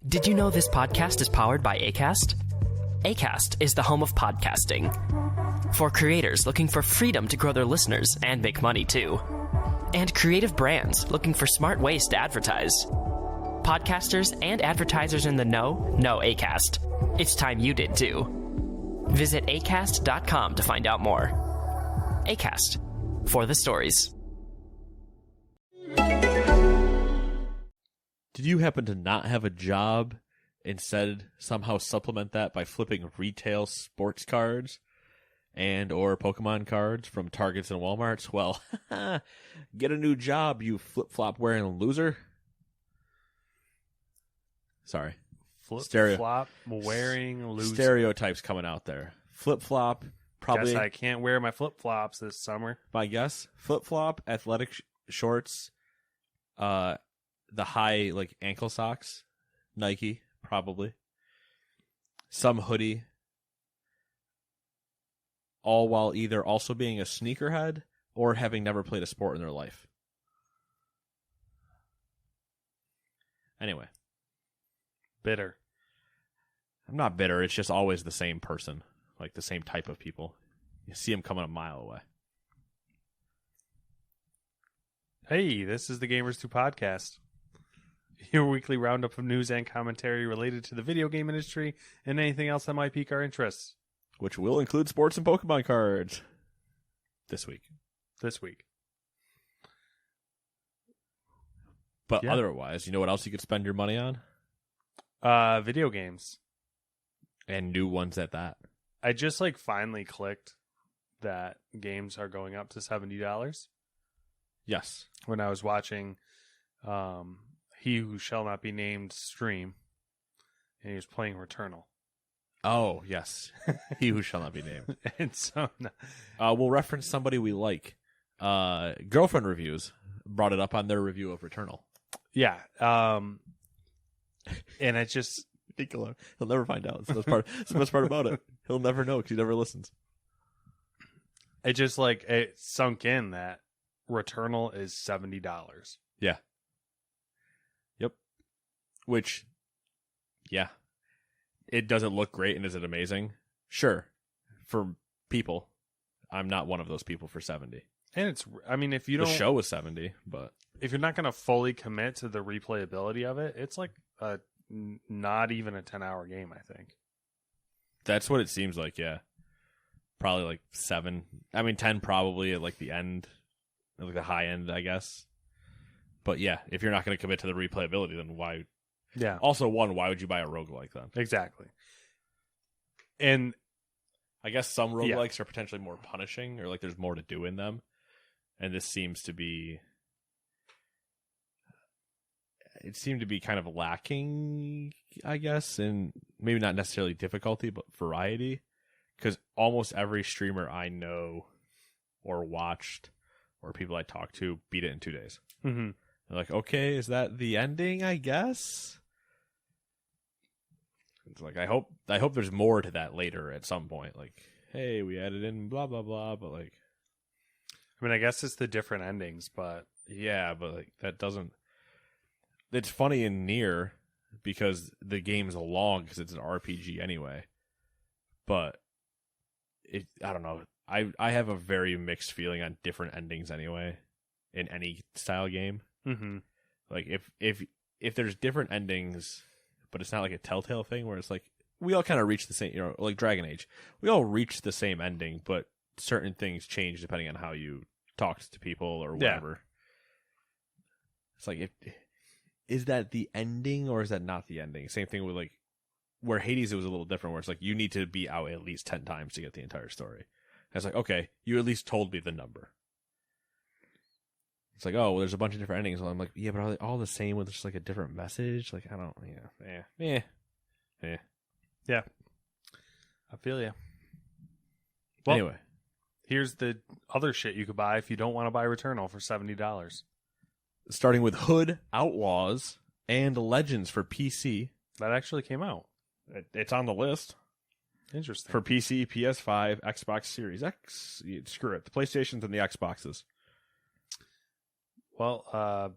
Did you know this podcast is powered by Acast? Acast is the home of podcasting. For creators looking for freedom to grow their listeners and make money too. And creative brands looking for smart ways to advertise. Podcasters and advertisers in the know Acast. It's time you did too. Visit acast.com to find out more. Acast, for the stories. Did you happen to not have a job, instead somehow supplement that by flipping retail sports cards and or Pokemon cards from Targets and Walmarts? Well, get a new job, you flip-flop wearing loser. Sorry. Flip-flop wearing loser. Stereotypes coming out there. Flip-flop, probably. Guess I can't wear my flip-flops this summer. My guess, flip-flop, athletic shorts, the high ankle socks, Nike, probably. Some hoodie. All while either also being a sneakerhead or having never played a sport in their life. Anyway. Bitter. I'm not bitter. It's just always the same person. Like the same type of people. You see them coming a mile away. Hey, this is the Gamers 2 podcast. Your weekly roundup of news and commentary related to the video game industry and anything else that might pique our interests. Which will include sports and Pokemon cards. This week. But otherwise, you know what else you could spend your money on? Video games. And new ones at that. I just finally clicked that games are going up to $70. Yes. When I was watching He Who Shall Not Be Named stream, and he was playing Returnal. Oh, yes. He Who Shall Not Be Named. And so we'll reference somebody we like. Girlfriend Reviews brought it up on their review of Returnal. Yeah. And I just... He'll never find out. That's the best part about it. He'll never know because he never listens. It just it sunk in that Returnal is $70. Yeah. Yep. Which, yeah. It doesn't look great, and is it amazing? Sure. For people. I'm not one of those people for 70. And it's, if you don't... The show was 70, but... If you're not going to fully commit to the replayability of it, it's not even a 10-hour game, I think. That's what it seems like, yeah. Probably 7. 10 probably at the end. The high end, I guess. But yeah, if you're not going to commit to the replayability, then why? Yeah. Also, why would you buy a roguelike then? Exactly. And I guess some roguelikes are potentially more punishing, or there's more to do in them. And this seems to be... It seemed to be kind of lacking, I guess, in maybe not necessarily difficulty, but variety. Because almost every streamer I know or watched or people I talked to beat it in 2 days. Mm-hmm. They're like, okay, is that the ending, I guess? It's I hope there's more to that later at some point. Hey, we added in blah, blah, blah, but I guess it's the different endings, but... Yeah, but that doesn't... It's funny in Nier because the game's long because it's an RPG anyway. But I don't know. I have a very mixed feeling on different endings anyway in any style game. Mm-hmm. If there's different endings, but it's not a Telltale thing where it's we all kind of reach the same, Dragon Age. We all reach the same ending, but certain things change depending on how you talked to people or whatever. Yeah. It's is that the ending or is that not the ending? Same thing with where Hades, it was a little different where it's you need to be out at least 10 times to get the entire story. And it's okay, you at least told me the number. It's oh, well, there's a bunch of different endings. Well, I'm yeah, but are they all the same with just a different message? I don't, yeah. Yeah. I feel you. Well, anyway. Here's the other shit you could buy if you don't want to buy Returnal for $70. Starting with Hood, Outlaws, and Legends for PC. That actually came out. It's on the list. Interesting. For PC, PS5, Xbox Series X. Screw it. The PlayStations and the Xboxes. Well,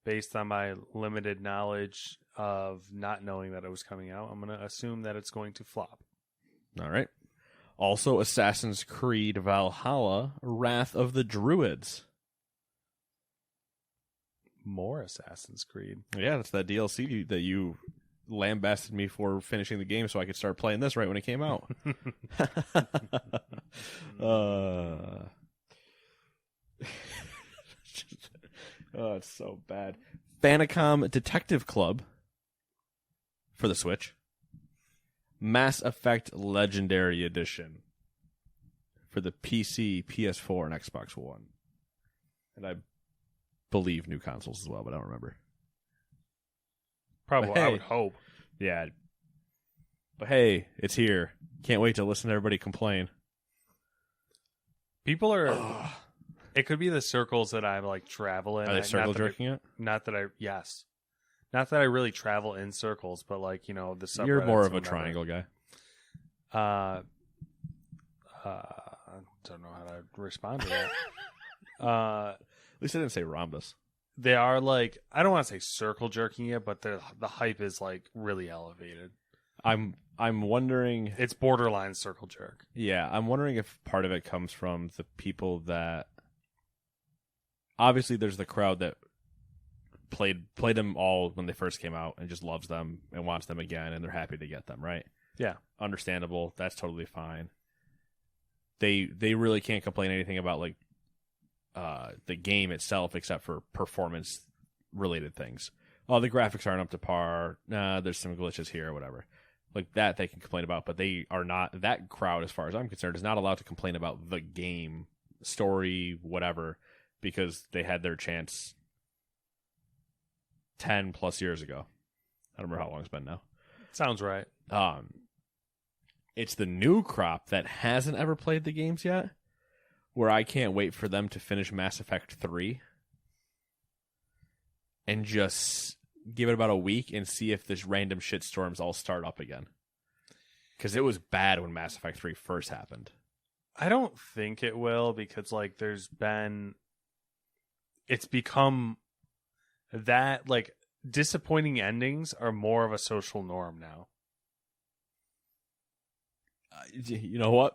based on my limited knowledge of not knowing that it was coming out, I'm going to assume that it's going to flop. All right. Also, Assassin's Creed Valhalla, Wrath of the Druids. More Assassin's Creed. Yeah, that's that DLC that you lambasted me for finishing the game so I could start playing this right when it came out. Oh, it's so bad. Famicom Detective Club for the Switch. Mass Effect Legendary Edition for the PC, PS4, and Xbox One. And I believe new consoles as well, but I don't remember. Probably, But hey, I would hope. Yeah. But hey, it's here. Can't wait to listen to everybody complain. People are... It could be the circles that I like travel in. Are they circle jerking it? Not that I... Yes. Not that I really travel in circles, but like, you know, the subreddits. You're more of a and whatever. triangle guy. I don't know how to respond to that. At least I didn't say rhombus. They are like, I don't want to say circle jerking it, but the hype is like really elevated. I'm wondering. It's borderline circle jerk. Yeah, I'm wondering if part of it comes from the people that. Obviously, there's the crowd that played them all when they first came out and just loves them and wants them again, and they're happy to get them, right? Yeah. Understandable. That's totally fine. They really can't complain anything about like the game itself except for performance related things. Oh, the graphics aren't up to par. Nah, there's some glitches here or whatever. Like that they can complain about, but they are not, that crowd, as far as I'm concerned, is not allowed to complain about the game, story, whatever, because they had their chance 10 plus years ago. I don't remember how long it's been now. Sounds right. It's the new crop that hasn't ever played the games yet, where I can't wait for them to finish Mass Effect 3 and just give it about a week and see if this random shitstorms all start up again. Because it was bad when Mass Effect 3 first happened. I don't think it will, because like it's become that like disappointing endings are more of a social norm now. You know what?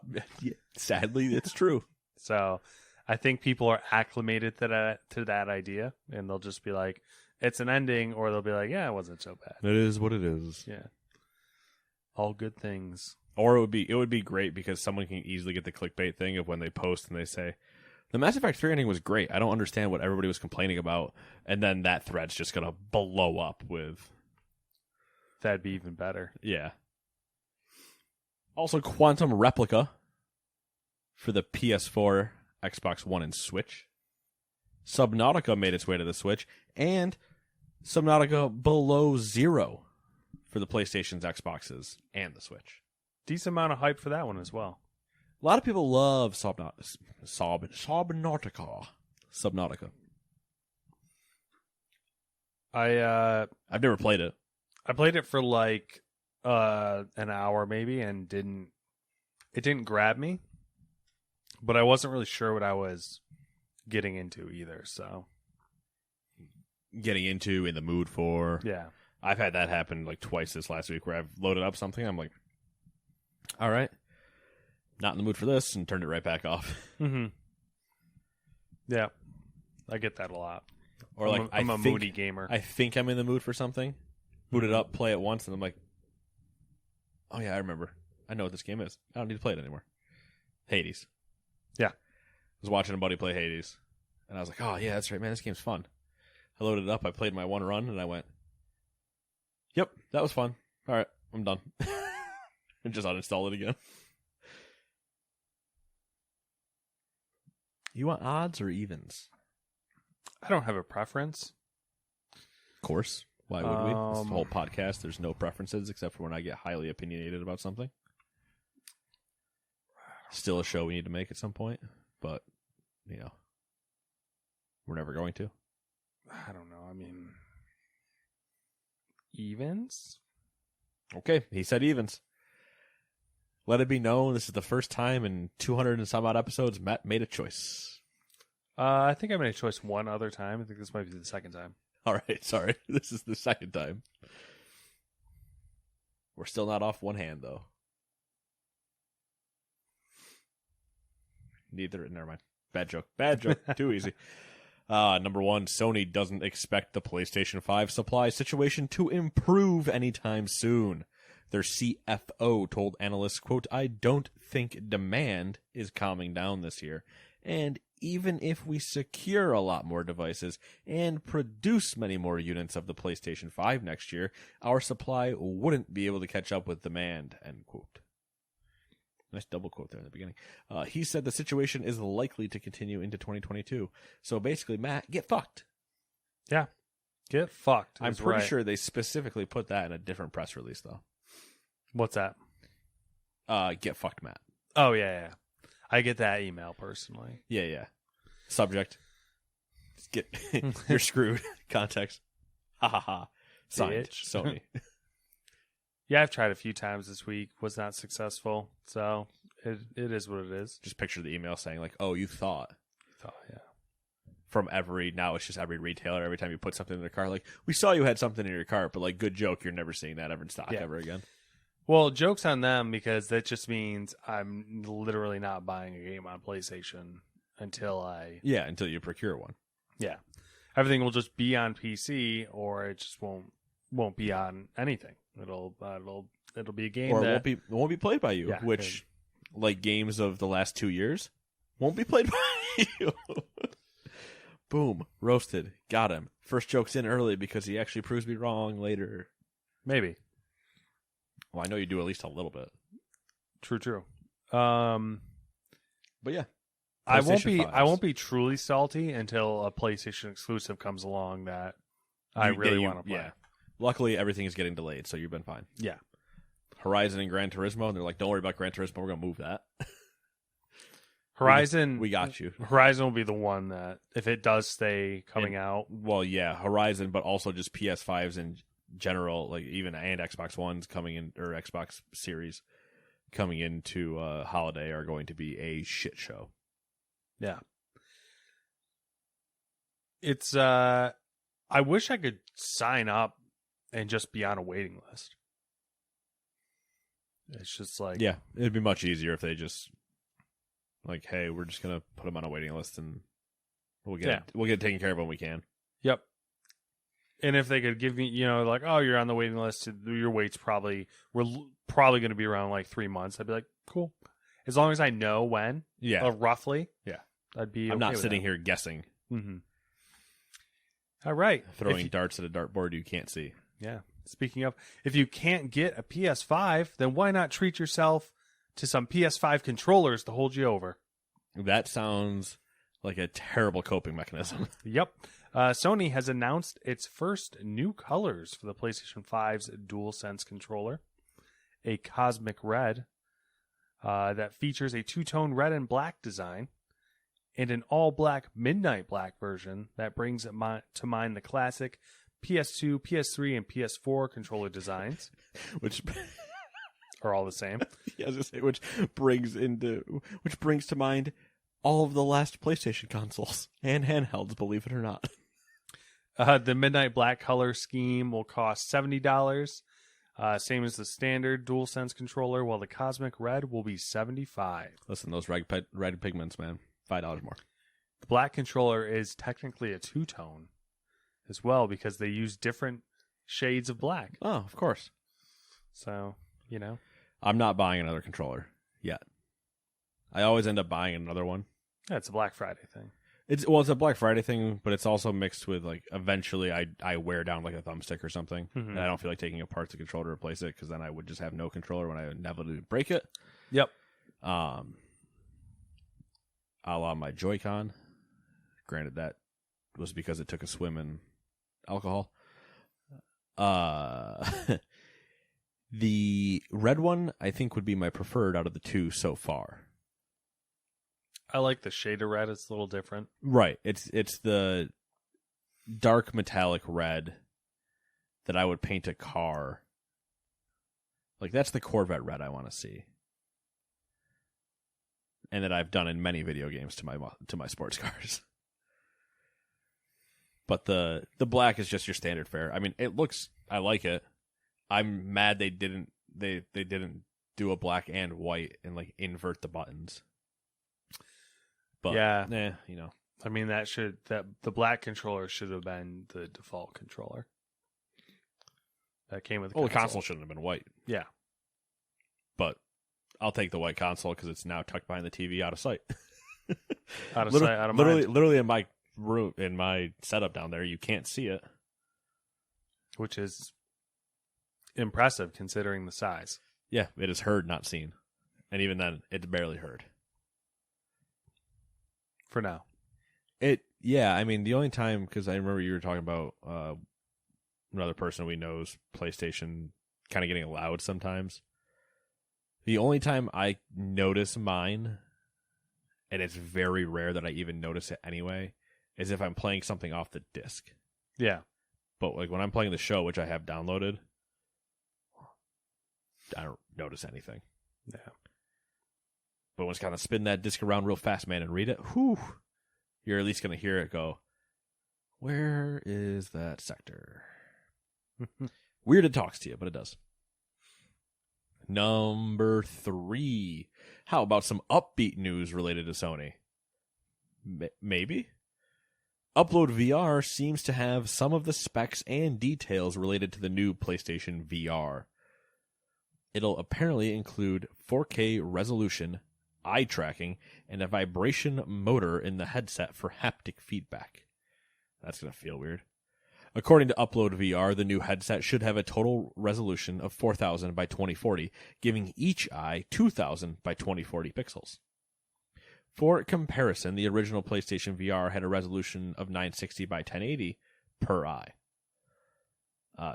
Sadly, it's true. So I think people are acclimated to that idea, and they'll just be like, it's an ending, or they'll be like, yeah, it wasn't so bad. It is what it is. Yeah. All good things. Or it would be great because someone can easily get the clickbait thing of when they post and they say, the Mass Effect 3 ending was great. I don't understand what everybody was complaining about. And then that thread's just going to blow up with... That'd be even better. Yeah. Also, Quantum Replica for the PS4, Xbox One, and Switch. Subnautica made its way to the Switch. And Subnautica Below Zero for the PlayStation's, Xboxes, and the Switch. Decent amount of hype for that one as well. A lot of people love Subnautica. I've never played it. I played it for like an hour maybe, and it didn't grab me. But I wasn't really sure what I was getting into either, so Getting into, in the mood for. yeah. I've had that happen like twice this last week where I've loaded up something. I'm like, all right, not in the mood for this, and turned it right back off. Mm-hmm. Yeah. I get that a lot. Or like, I'm a moody gamer. I think I'm in the mood for something, boot it up, play it once, and I'm like, oh yeah, I remember. I know what this game is. I don't need to play it anymore. Hades. Yeah. I was watching a buddy play Hades, and I was like, oh yeah, that's right, man, this game's fun. I loaded it up, I played my one run, and I went, yep, that was fun. All right, I'm done. And just uninstall it again. You want odds or evens? I don't have a preference. Of course. Why would we? This whole podcast, there's no preferences except for when I get highly opinionated about something. Still a show we need to make at some point, but, you know, we're never going to. I don't know. I mean, evens? Okay, he said evens. Let it be known this is the first time in 200 and some odd episodes Matt made a choice. I think I made a choice one other time. I think this might be the second time. All right, sorry. This is the second time. We're still not off one hand, though. Neither. Never mind. Bad joke. Bad joke. Too easy. Number one, Sony doesn't expect the PlayStation 5 supply situation to improve anytime soon. Their CFO told analysts, quote, "I don't think demand is calming down this year. And even if we secure a lot more devices and produce many more units of the PlayStation 5 next year, our supply wouldn't be able to catch up with demand," end quote. Nice double quote there in the beginning. He said the situation is likely to continue into 2022. So basically, Matt, get fucked. Yeah. Get fucked. I'm pretty sure they specifically put that in a different press release, though. What's that? Get fucked, Matt. Oh, yeah. I get that email personally. Yeah. Subject. You're screwed. Context. Ha ha ha. Signed. Sony. Yeah, I've tried a few times this week. Was not successful. So it is what it is. Just picture the email saying like, "Oh, you thought." Yeah. Now it's just every retailer. Every time you put something in their car, like, "We saw you had something in your car, but like, good joke. You're never seeing that ever in stock ever again." Well, joke's on them because that just means I'm literally not buying a game on PlayStation until you procure one. Yeah. Everything will just be on PC, or it just won't be on anything. It'll be a game or that it won't be played by you, which like games of the last 2 years won't be played by you. Boom, roasted, got him. First joke's in early because he actually proves me wrong later. Maybe. Well, I know you do at least a little bit. True. But yeah, I won't be truly salty until a PlayStation exclusive comes along that I really want to play. Yeah. Luckily, everything is getting delayed, so you've been fine. Yeah. Horizon and Gran Turismo, and they're like, "Don't worry about Gran Turismo. We're gonna move that." Horizon, we got you. Horizon will be the one that, if it does stay coming out. Well, yeah, Horizon, but also just PS5s in general, like even and Xbox Ones coming in, or Xbox Series coming into holiday are going to be a shit show. Yeah. It's I wish I could sign up and just be on a waiting list. It's just like, yeah, it'd be much easier if they just like, "Hey, we're just gonna put them on a waiting list and we'll get it taken care of when we can." Yep. And if they could give me, like, "Oh, you're on the waiting list. Your wait's we're probably going to be around like 3 months." I'd be like, "Cool." As long as I know when, roughly, I'd be. I'm okay not with sitting that. here guessing. Mm-hmm. All right, throwing darts at a dartboard you can't see. Yeah. Speaking of, if you can't get a PS5, then why not treat yourself to some PS5 controllers to hold you over? That sounds like a terrible coping mechanism. Yep. Sony has announced its first new colors for the PlayStation 5's DualSense controller. A cosmic red that features a two-tone red and black design, and an all-black midnight black version that brings to mind the classic PS2, PS3, and PS4 controller designs, which are all the same. Yeah, I was gonna say, which brings to mind all of the last PlayStation consoles and handhelds, believe it or not. The midnight black color scheme will cost $70, same as the standard DualSense controller, while the cosmic red will be $75. Listen, those red pigments, man, $5 more. The black controller is technically a two-tone as well because they use different shades of black. Oh, of course. So, I'm not buying another controller yet. I always end up buying another one. Yeah, it's a Black Friday thing. It's a Black Friday thing, but it's also mixed with, like, eventually I wear down like a thumbstick or something, and I don't feel like taking apart the controller to replace it because then I would just have no controller when I inevitably break it. Yep. A la my Joy-Con. Granted, that was because it took a swim in alcohol. The red one, I think, would be my preferred out of the two so far. I like the shade of red. It's a little different. Right. It's the dark metallic red that I would paint a car. Like, that's the Corvette red I want to see. And that I've done in many video games to my sports cars. But the black is just your standard fare. I mean, it looks. I like it. I'm mad they didn't do a black and white and like invert the buttons. But yeah, you know. I mean the black controller should have been the default controller that came with the the console shouldn't have been white. Yeah, but I'll take the white console because it's now tucked behind the TV, out of sight. Out of sight, out of mind. Literally in my room, in my setup down there, you can't see it, which is impressive considering the size. Yeah, it is heard, not seen, and even then, it's barely heard. For now. Yeah, I mean, the only time, because I remember you were talking about another person we know's PlayStation kind of getting loud sometimes. The only time I notice mine, and it's very rare that I even notice it anyway, is if I'm playing something off the disc. Yeah. But like when I'm playing the show, which I have downloaded, I don't notice anything. Yeah. But when it's kind of spin that disc around real fast, man, and read it, whew, you're at least going to hear it go, where is that sector? Weird it talks to you, but it does. Number 3. How about some upbeat news related to Sony? Maybe? Upload VR seems to have some of the specs and details related to the new PlayStation VR. It'll apparently include 4K resolution, eye tracking, and a vibration motor in the headset for haptic feedback. That's going to feel weird. According to Upload VR, the new headset should have a total resolution of 4000 by 2040, giving each eye 2000 by 2040 pixels. For comparison, the original PlayStation VR had a resolution of 960 by 1080 per eye.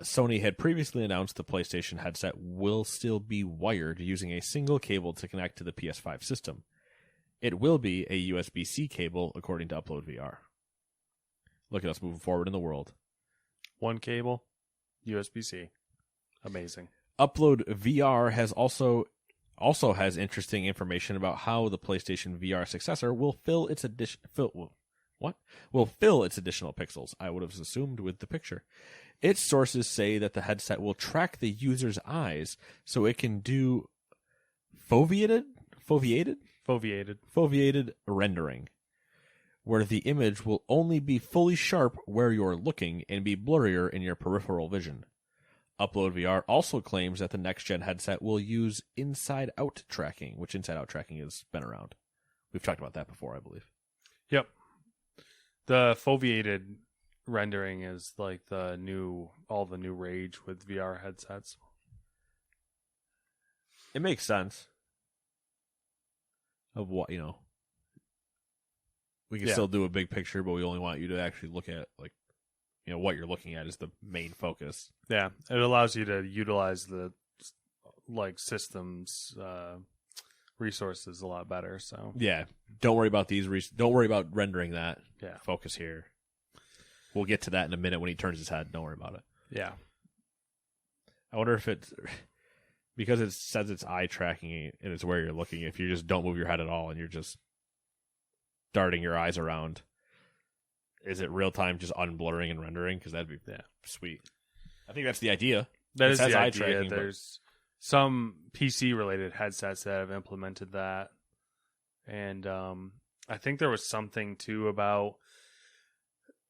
Sony had previously announced the PlayStation headset will still be wired using a single cable to connect to the PS5 system. It will be a USB-C cable, according to Upload VR. Look at us moving forward in the world. One cable, USB-C. Amazing. Upload VR has also has interesting information about how the PlayStation VR successor will fill its additional pixels. I would have assumed with the picture. Its sources say that the headset will track the user's eyes so it can do foveated rendering, where the image will only be fully sharp where you're looking and be blurrier in your peripheral vision. Upload VR also claims that the next-gen headset will use inside-out tracking, which inside-out tracking has been around. We've talked about that before, I believe. Yep. The foveated rendering is like all the new rage with VR headsets. It makes sense. Of what, we can still do a big picture, but we only want you to actually look at, what you're looking at is the main focus. Yeah, it allows you to utilize the systems resources a lot better. So yeah, don't worry about don't worry about rendering that. Yeah, focus here. We'll get to that in a minute when he turns his head. Don't worry about it. Yeah, I wonder if it's because it says it's eye tracking and it's where you're looking. If you just don't move your head at all and you're just darting your eyes around, is it real time just unblurring and rendering? Because that'd be sweet. I think that's the idea. That is the idea. Eye tracking, there's some PC related headsets that have implemented that, and I think there was something too about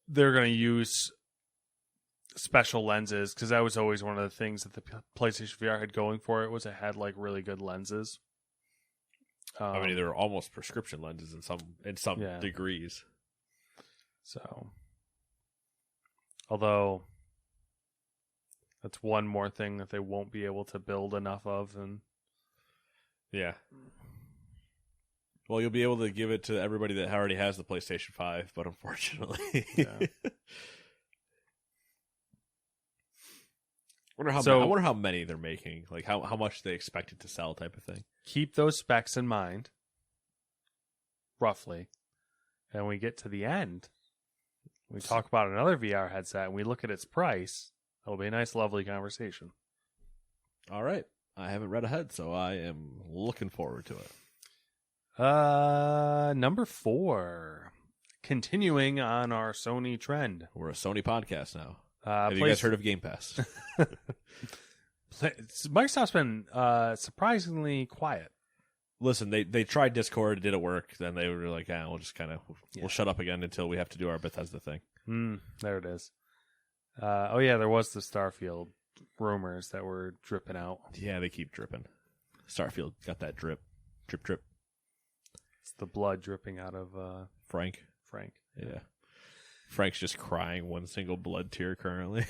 they're going to use special lenses, because that was always one of the things that the PlayStation VR had going for it, was it had really good lenses. I mean, they're almost prescription lenses in some degrees. So, although that's one more thing that they won't be able to build enough of, and yeah. Well, you'll be able to give it to everybody that already has the PlayStation 5, but unfortunately, I wonder how many they're making, how much they expect it to sell, type of thing. Keep those specs in mind, roughly, and when we get to the end, we talk about another VR headset and we look at its price. It'll be a nice, lovely conversation. All right. I haven't read ahead, so I am looking forward to it. Number 4. continuing on our Sony trend. We're a Sony podcast now. Have you guys heard of Game Pass? Microsoft's been surprisingly quiet. Listen, they tried Discord, it didn't work. Then they were like, we'll just we'll shut up again until we have to do our Bethesda thing. There it is. There was the Starfield rumors that were dripping out. Yeah, they keep dripping. Starfield got that drip. Drip. It's the blood dripping out of Frank. Yeah. Frank's just crying one single blood tear currently.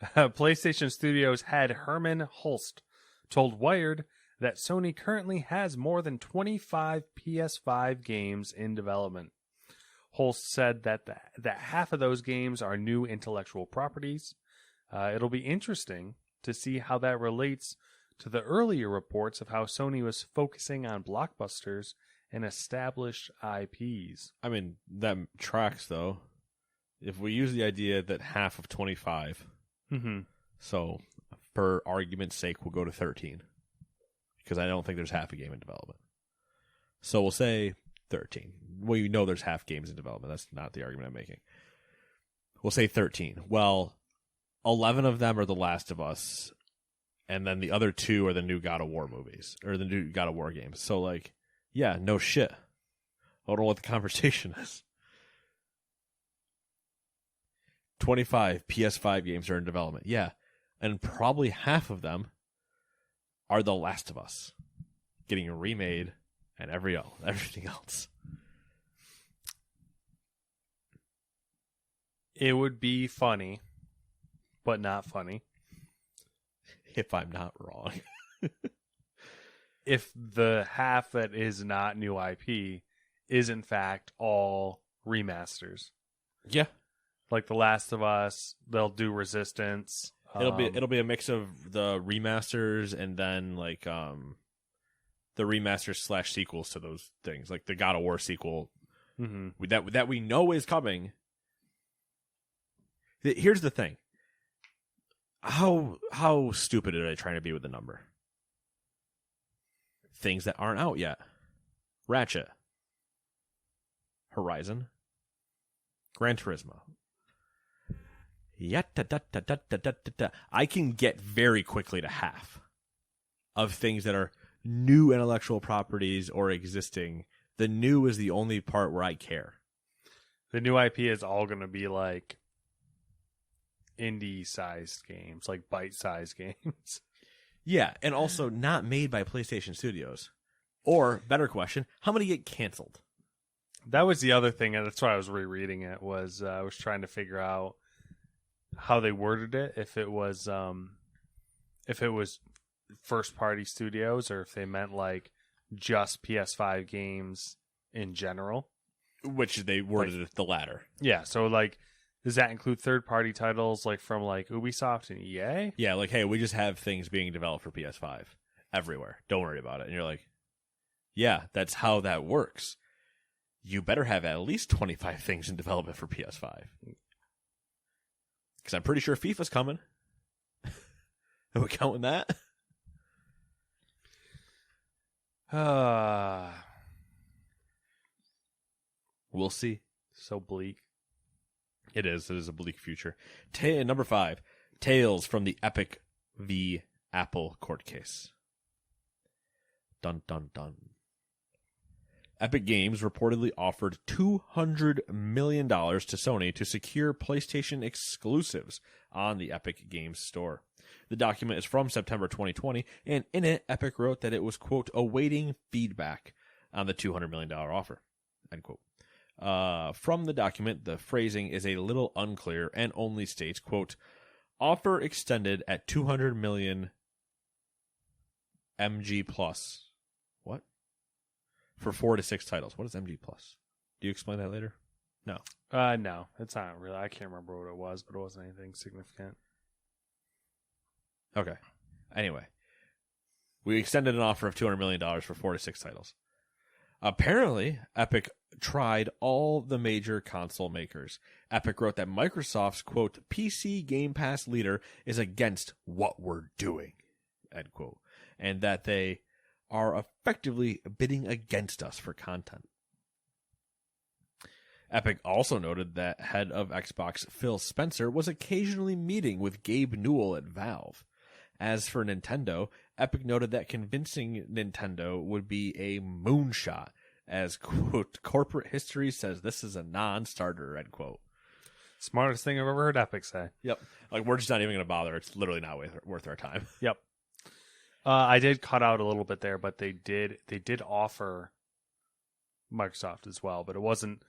PlayStation Studios head Herman Hulst told Wired that Sony currently has more than 25 PS5 games in development. Hulst said that half of those games are new intellectual properties. It'll be interesting to see how that relates to the earlier reports of how Sony was focusing on blockbusters and established IPs. I mean, that tracks, though. If we use the idea that half of 25, so for argument's sake, we'll go to 13. Because I don't think there's half a game in development. So we'll say 13. Well, you know there's half games in development. That's not the argument I'm making. We'll say 13. Well, 11 of them are The Last of Us, and then the other 2 are the new God of War movies, or the new God of War games. So, like, yeah, no shit. I don't know what the conversation is. 25 PS5 games are in development. Yeah, and probably half of them are The Last of Us getting remade and everything else. It would be funny, but not funny. If I'm not wrong. If the half that is not new IP is in fact all remasters. Yeah. Like The Last of Us, they'll do Resistance. It'll be a mix of the remasters and then like the remasters / sequels to those things, like the God of War sequel that we know is coming. Here's the thing: how stupid are they trying to be with the number? Things that aren't out yet: Ratchet, Horizon, Gran Turismo. I can get very quickly to half of things that are new intellectual properties or existing. The new is the only part where I care. The new IP is all going to be like indie-sized games, like bite-sized games. Yeah, and also not made by PlayStation Studios. Or, better question, how many get canceled? That was the other thing, and that's why I was rereading it, was I was trying to figure out how they worded it, if it was first party studios or if they meant like just PS5 games in general, which they worded it the latter. Yeah, so like does that include third party titles like from like Ubisoft and EA? Yeah, like hey, we just have things being developed for PS5 everywhere. Don't worry about it. And you're like, yeah, that's how that works. You better have at least 25 things in development for PS5. Because I'm pretty sure FIFA's coming. Are we counting that? We'll see. So bleak. It is. It is a bleak future. Number 5. Tales from the Epic v. Apple court case. Dun, dun, dun. Epic Games reportedly offered $200 million to Sony to secure PlayStation exclusives on the Epic Games Store. The document is from September 2020, and in it, Epic wrote that it was, quote, awaiting feedback on the $200 million offer, end quote. From the document, the phrasing is a little unclear and only states, quote, offer extended at 200 million MG plus. What? For 4 to 6 titles. What is MG plus? Do you explain that later? No. No, it's not really. I can't remember what it was, but it wasn't anything significant. Okay. Anyway, we extended an offer of $200 million for 4 to 6 titles. Apparently, Epic tried all the major console makers. Epic wrote that Microsoft's, quote, PC Game Pass leader is against what we're doing, end quote, and that they are effectively bidding against us for content. Epic also noted that head of Xbox Phil Spencer was occasionally meeting with Gabe Newell at Valve. As for Nintendo, Epic noted that convincing Nintendo would be a moonshot, as, quote, corporate history says this is a non-starter, end quote. Smartest thing I've ever heard Epic say. Yep. Like, we're just not even going to bother. It's literally not worth our time. Yep. I did cut out a little bit there, but they did offer Microsoft as well, but it wasn't.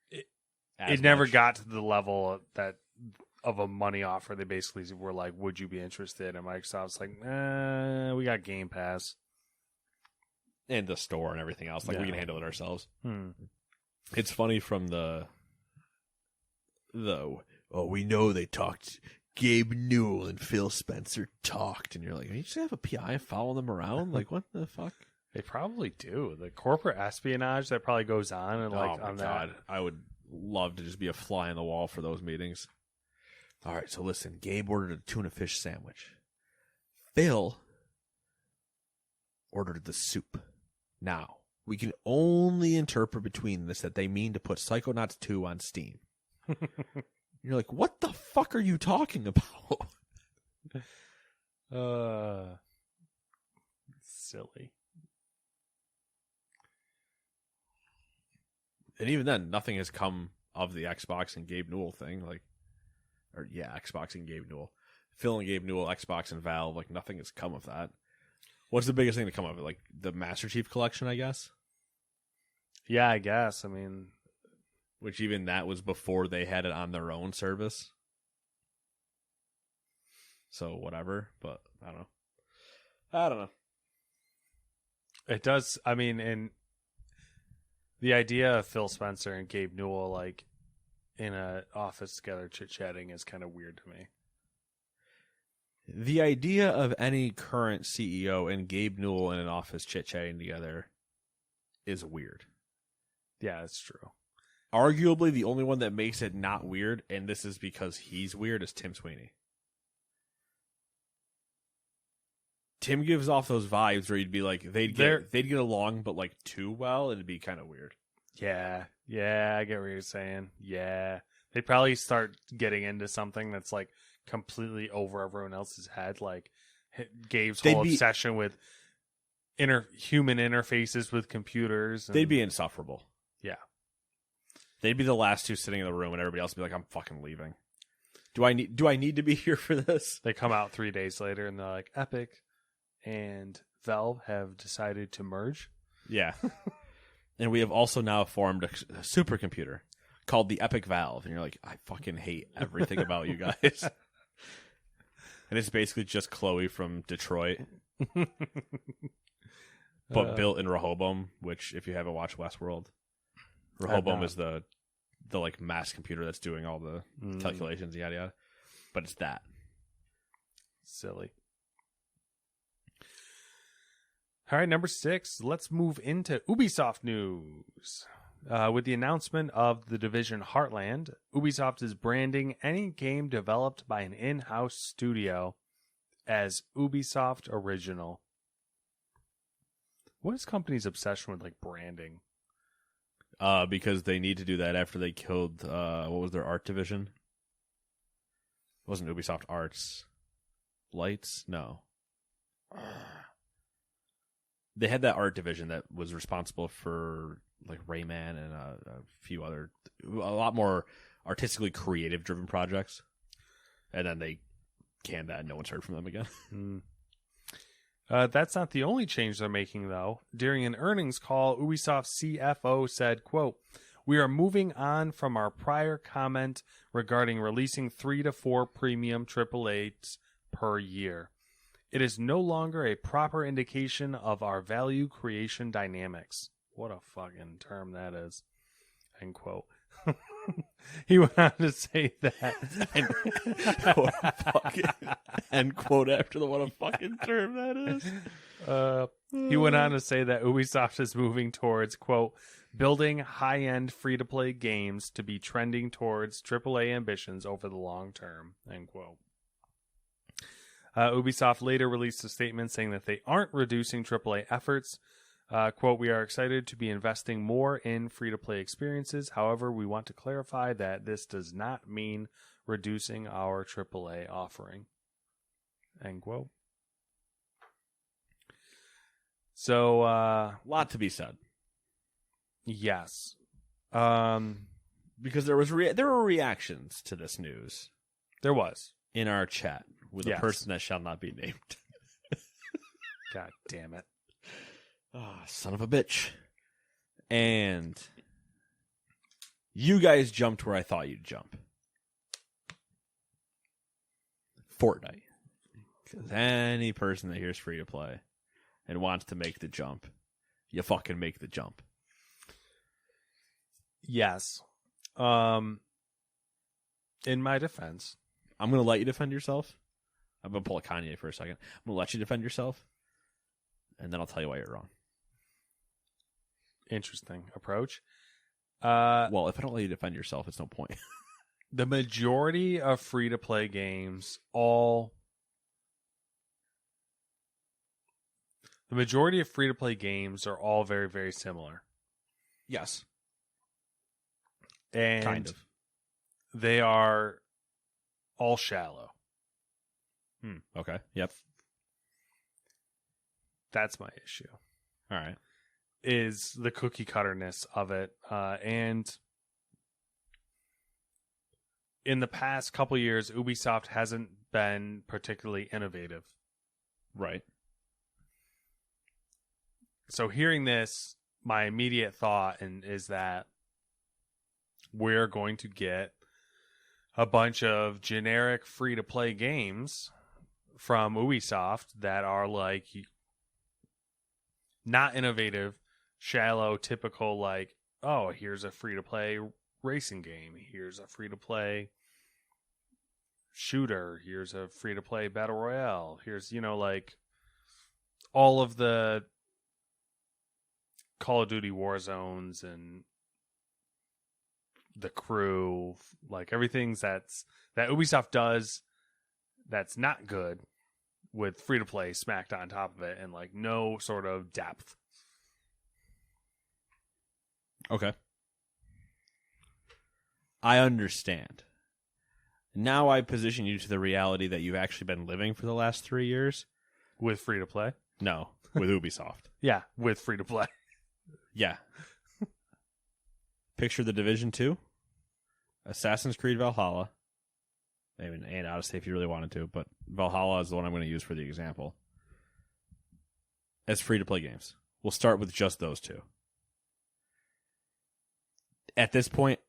It never got to the level that of a money offer. They basically were like, "Would you be interested?" And Microsoft's like, "We got Game Pass and the store and everything else. Like, we can handle it ourselves." It's funny from we know they talked. Gabe Newell and Phil Spencer talked, and you're like, you just have a PI following them around? Like, what the fuck? They probably do. The corporate espionage that probably goes on, and like, oh my god, I would love to just be a fly on the wall for those meetings. All right, so listen, Gabe ordered a tuna fish sandwich. Phil ordered the soup. Now, we can only interpret between this that they mean to put Psychonauts 2 on Steam. You're like, what the fuck are you talking about? Silly. And even then, nothing has come of the Xbox and Gabe Newell thing. Xbox and Gabe Newell. Phil and Gabe Newell, Xbox and Valve, like, nothing has come of that. What's the biggest thing to come of it? Like, the Master Chief Collection, I guess? Yeah, I guess. I mean... Which even that was before they had it on their own service. So, whatever. But, I don't know. It does, I mean, and the idea of Phil Spencer and Gabe Newell, like, in an office together chit-chatting is kind of weird to me. The idea of any current CEO and Gabe Newell in an office chit-chatting together is weird. Yeah, that's true. Arguably, the only one that makes it not weird, and this is because he's weird, is Tim Sweeney. Tim gives off those vibes where you'd be like, they'd get along, but like too well, it'd be kind of weird. Yeah, I get what you're saying. Yeah, they'd probably start getting into something that's like completely over everyone else's head, like Gabe's whole obsession with human interfaces with computers. They'd be insufferable. Yeah. They'd be the last two sitting in the room, and everybody else would be like, I'm fucking leaving. Do I need to be here for this? They come out 3 days later, and they're like, Epic and Valve have decided to merge. Yeah. And we have also now formed a supercomputer called the Epic Valve. And you're like, I fucking hate everything about you guys. And it's basically just Chloe from Detroit. But built in Rehoboam, which, if you haven't watched Westworld, Rehoboam is the like mass computer that's doing all the calculations, yada yada. But it's that. Silly. All right, number 6. Let's move into Ubisoft news. With the announcement of The Division Heartland, Ubisoft is branding any game developed by an in-house studio as Ubisoft Original. What is company's obsession with like branding? Because they need to do that after they killed, what was their art division? It wasn't Ubisoft Arts. Lights? No. They had that art division that was responsible for like Rayman and a few other, a lot more artistically creative driven projects. And then they canned that and no one's heard from them again. That's not the only change they're making, though. During an earnings call, Ubisoft CFO said, quote, "We are moving on from our prior comment regarding releasing 3 to 4 premium AAAs per year. It is no longer a proper indication of our value creation dynamics." What a fucking term that is. End quote. He went on to say that. End quote after the what a fucking term that is. He went on to say that Ubisoft is moving towards, quote, building high-end free-to-play games to be trending towards AAA ambitions over the long term, end quote. Ubisoft later released a statement saying that they aren't reducing AAA efforts, Quote, "We are excited to be investing more in free-to-play experiences. However, we want to clarify that this does not mean reducing our AAA offering." End quote. So, Lot to be said. yes. Because there were reactions to this news There was. in our chat with Yes. a person that shall not be named. God damn it. Ah, son of a bitch. And you guys jumped where I thought you'd jump. Fortnite. Because any person that hears free to play and wants to make the jump, you fucking make the jump. Yes. In my defense, I'm going to let you defend yourself. I'm going to pull a Kanye for a second. I'm going to let you defend yourself, and then I'll tell you why you're wrong. interesting approach. Well, if I don't let you defend yourself, it's no point. The majority of free-to-play games are all very, very similar. Yes. And Kind of. they are all shallow. Okay. Yep. That's my issue. All right. Is the cookie cutterness of it. And in the past couple years, Ubisoft hasn't been particularly innovative. Right. So hearing this, my immediate thought is that we're going to get a bunch of generic free-to-play games from Ubisoft that are like not innovative, shallow, typical, like, oh, here's a free-to-play racing game, here's a free-to-play shooter, here's a free-to-play battle royale, here's, like all of the Call of Duty Warzones and the Crew, like everything that Ubisoft does that's not good with free to play smacked on top of it, and like no sort of depth. Okay. I understand. Now I position you to the reality that you've actually been living for the last 3 years. With free to play? No, with Ubisoft. Yeah, with free to play. Yeah. Picture the Division 2, Assassin's Creed Valhalla, and Odyssey if you really wanted to, but Valhalla is the one I'm going to use for the example, as free-to-play games. We'll start with just those two. At this point,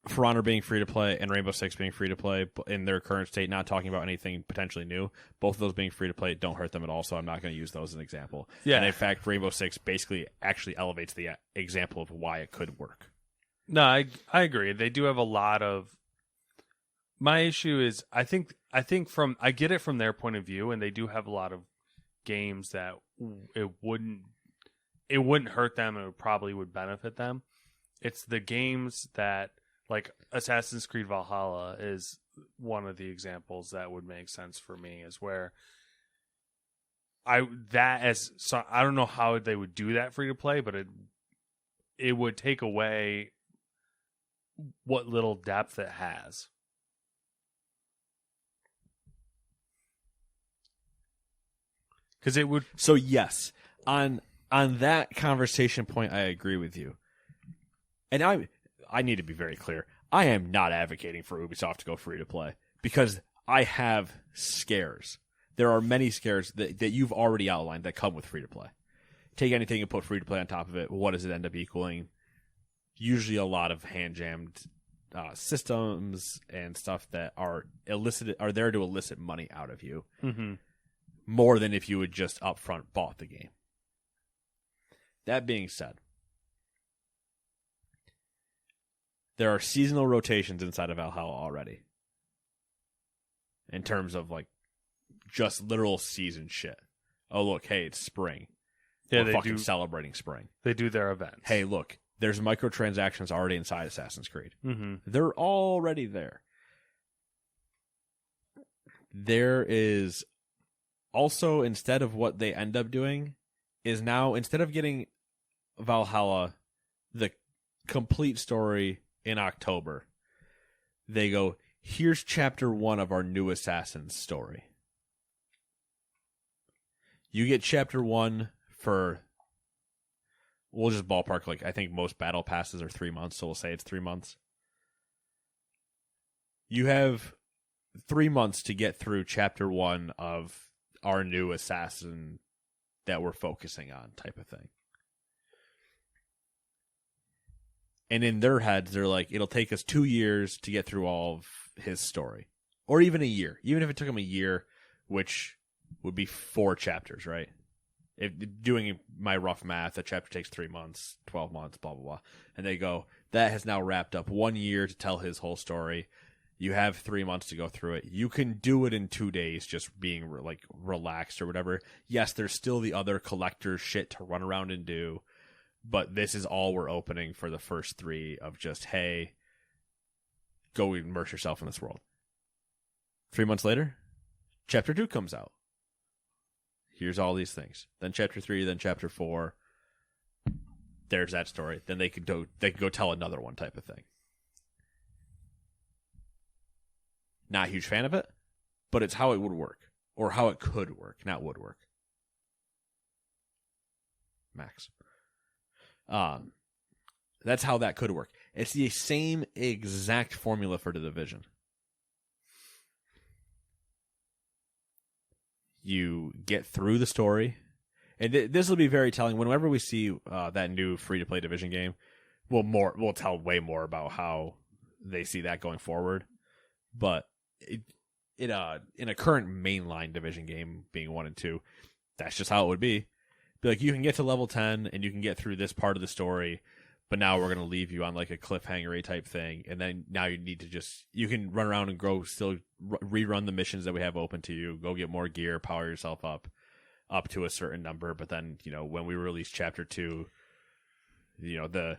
For Honor being free-to-play and Rainbow Six being free-to-play in their current state, not talking about anything potentially new, both of those being free-to-play don't hurt them at all, so I'm not going to use those as an example. Yeah. And in fact, Rainbow Six basically actually elevates the example of why it could work. No, I agree. They do have a lot of. My issue is I think I get it from their point of view, and they do have a lot of games that it wouldn't hurt them, and it probably would benefit them. It's the games that, like Assassin's Creed Valhalla is one of the examples that would make sense for me, is where I don't know how they would do that free to play, but it would take away what little depth it has. Because it would. So yes, on that conversation point, I agree with you. And I need to be very clear. I am not advocating for Ubisoft to go free to play, because I have scares. There are many scares that you've already outlined that come with free to play. Take anything and put free to play on top of it. What does it end up equaling? Usually a lot of hand jammed systems and stuff that are there to elicit money out of you, more than if you had just upfront bought the game. That being said, there are seasonal rotations inside of Valhalla already, in terms of like just literal season shit. Oh look, hey, it's spring. Yeah, We're fucking celebrating spring. They do their events. Hey, look, there's microtransactions already inside Assassin's Creed. Mm-hmm. They're already there. There is also, instead of what they end up doing, is now, instead of getting Valhalla the complete story in October, they go, here's chapter 1 of our new Assassin's story. You get chapter 1 for, we'll just ballpark, like I think most battle passes are 3 months, so we'll say it's 3 months. You have 3 months to get through chapter 1 of our new assassin that we're focusing on, type of thing. And in their heads, they're like, it'll take us 2 years to get through all of his story. Or even a year. Even if it took them a year, which would be 4 chapters, right? If doing my rough math, a chapter takes 3 months, 12 months, blah, blah, blah. And they go, that has now wrapped up 1 year to tell his whole story. You have 3 months to go through it. You can do it in 2 days, just being like relaxed or whatever. Yes, there's still the other collector shit to run around and do. But this is all we're opening for the first 3 of just, hey, go immerse yourself in this world. 3 months later, chapter 2 comes out. Here's all these things. Then chapter 3, then chapter 4. There's that story. Then they could go tell another one, type of thing. Not a huge fan of it, but it's how it would work. Or how it could work, not would work. Max. That's how that could work. It's the same exact formula for the Division. You get through the story, and this will be very telling. Whenever we see that new free-to-play Division game, we'll tell way more about how they see that going forward. But in a current mainline Division game, being 1 and 2, that's just how it would be. Be like, you can get to level 10 and you can get through this part of the story, but now we're going to leave you on like a cliffhanger type thing, and then now you need to you can run around and still rerun the missions that we have open to you, go get more gear, power yourself up to a certain number, but then, when we release chapter 2, to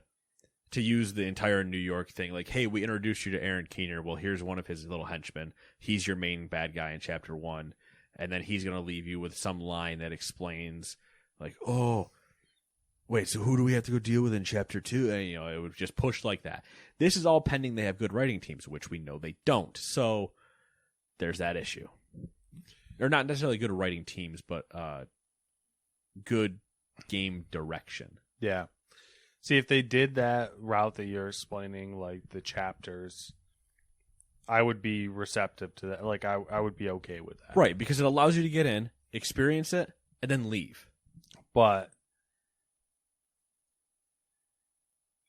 use the entire New York thing, like, hey, we introduced you to Aaron Keener, well, here's one of his little henchmen, he's your main bad guy in chapter 1, and then he's going to leave you with some line that explains, like, oh, wait, so who do we have to go deal with in chapter 2? And, it would just push like that. This is all pending they have good writing teams, which we know they don't. So there's that issue. Or not necessarily good writing teams, but good game direction. Yeah. See, if they did that route that you're explaining, like the chapters, I would be receptive to that. Like, I would be okay with that. Right, because it allows you to get in, experience it, and then leave. But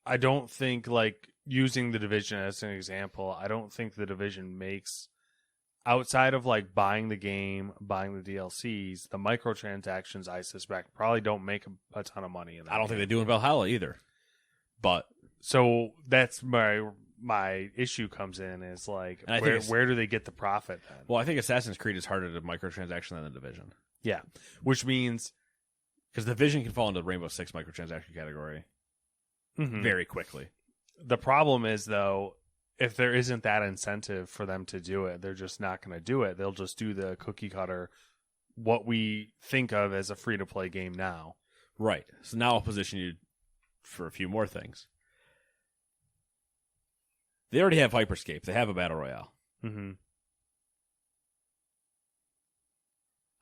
I don't think, like, using the Division as an example, I don't think the Division makes, outside of like buying the game, buying the DLCs, the microtransactions, I suspect, probably don't make a ton of money in that. I don't think they do in Valhalla either. But so that's my issue comes in, is like, where do they get the profit then? Well, I think Assassin's Creed is harder to microtransaction than the Division. Yeah, which means, because the Division can fall into the Rainbow Six microtransaction category very quickly. The problem is, though, if there isn't that incentive for them to do it, they're just not going to do it. They'll just do the cookie cutter, what we think of as a free-to-play game now. Right. So now I'll position you for a few more things. They already have Hyperscape. They have a Battle Royale. Mm-hmm.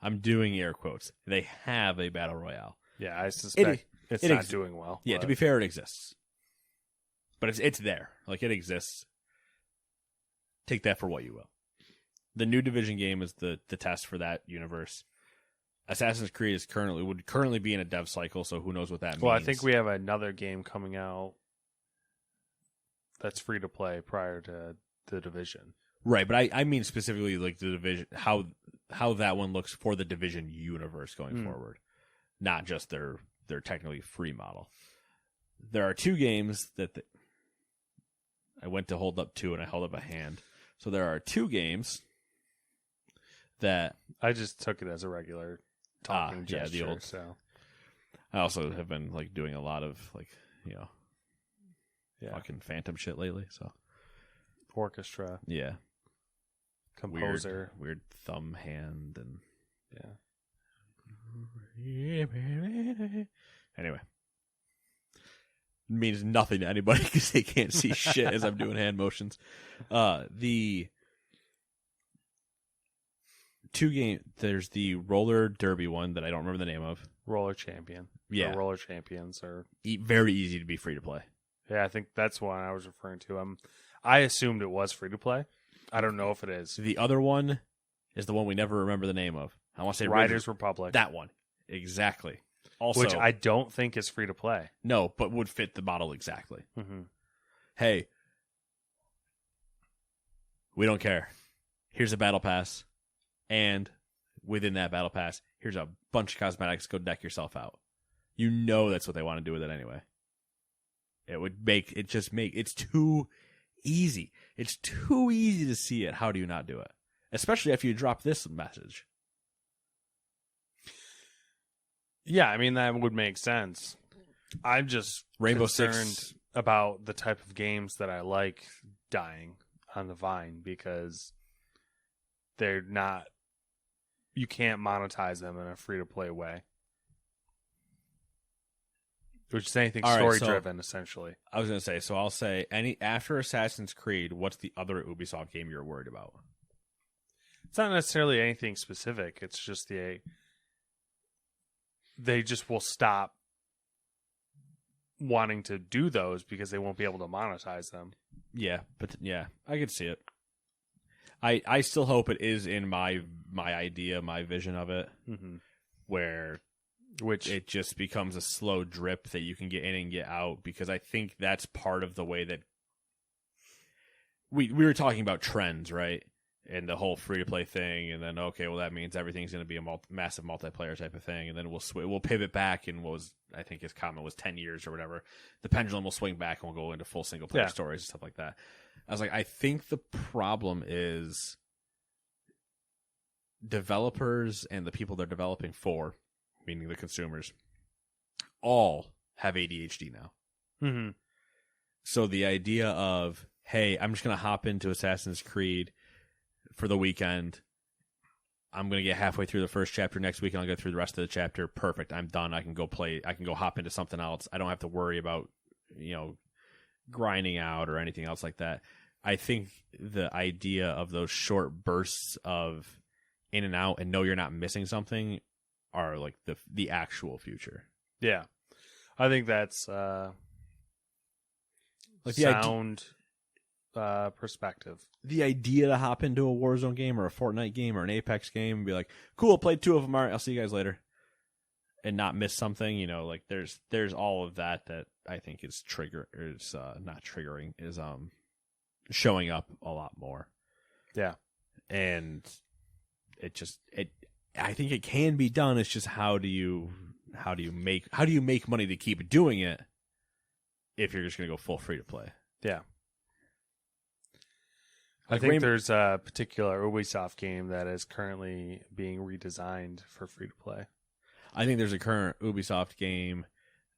I'm doing air quotes. They have a Battle Royale. Yeah, I suspect it's not doing well. Yeah, to be fair, it exists. But it's there. Like, it exists. Take that for what you will. The new Division game is the test for that universe. Assassin's Creed would currently be in a dev cycle, so who knows what that means. Well, I think we have another game coming out that's free to play prior to the Division. Right, but I mean specifically like the Division, how that one looks for the Division universe going forward, not just their technically free model. There are 2 games that I went to hold up 2 and I held up a hand. So there are 2 games that I just took it as a regular talking gesture. Yeah, the old. So I also have been like doing a lot of like fucking Phantom shit lately. So orchestra, composer, weird thumb hand, and Anyway, means nothing to anybody because they can't see shit as I'm doing hand motions. The two game, there's the roller derby one that I don't remember the name of. Roller Champion. Yeah. Or Roller Champions are Very easy to be free to play. Yeah, I think that's one I was referring to. I assumed it was free to play. I don't know if it is. The other one is the one we never remember the name of. I want to say Riders Republic. That one. Exactly. Also, which I don't think is free to play. No, but would fit the model exactly. Mm-hmm. Hey, we don't care. Here's a battle pass, and within that battle pass, here's a bunch of cosmetics. Go deck yourself out. You know that's what they want to do with it anyway. It would it's too easy. It's too easy to see it. How do you not do it? Especially after you drop this message. Yeah, I mean, that would make sense. I'm just Rainbow concerned Six about the type of games that I like dying on the vine because they're not. You can't monetize them in a free-to-play way. Which is anything story-driven, essentially. I was going to say, so I'll say, after Assassin's Creed, what's the other Ubisoft game you're worried about? It's not necessarily anything specific. It's just they just will stop wanting to do those because they won't be able to monetize them. Yeah, but yeah, I could see it. I still hope it is in my idea, my vision of it, where it just becomes a slow drip that you can get in and get out, because I think that's part of the way that we were talking about trends, right? And the whole free-to-play thing, and then, okay, well, that means everything's going to be a massive multiplayer type of thing, and then we'll pivot back, and what was, I think his comment was 10 years or whatever, the pendulum will swing back, and we'll go into full single-player stories and stuff like that. I was like, I think the problem is developers and the people they're developing for, meaning the consumers, all have ADHD now. Mm-hmm. So the idea of, hey, I'm just going to hop into Assassin's Creed for the weekend. I'm going to get halfway through the first chapter next week, and I'll go through the rest of the chapter. Perfect. I'm done. I can go play. I can go hop into something else. I don't have to worry about, grinding out or anything else like that. I think the idea of those short bursts of in and out and know you're not missing something are like the actual future. Yeah. I think that's like sound perspective. The idea to hop into a Warzone game or a Fortnite game or an Apex game and be like, cool, played 2 of them. All right, I'll see you guys later. And not miss something, like there's all of that I think is not triggering, is showing up a lot more. Yeah. And I think it can be done. It's just how do you make money to keep doing it if you're just going to go full free to play? Yeah. Like I think there's a particular Ubisoft game that is currently being redesigned for free to play. I think there's a current Ubisoft game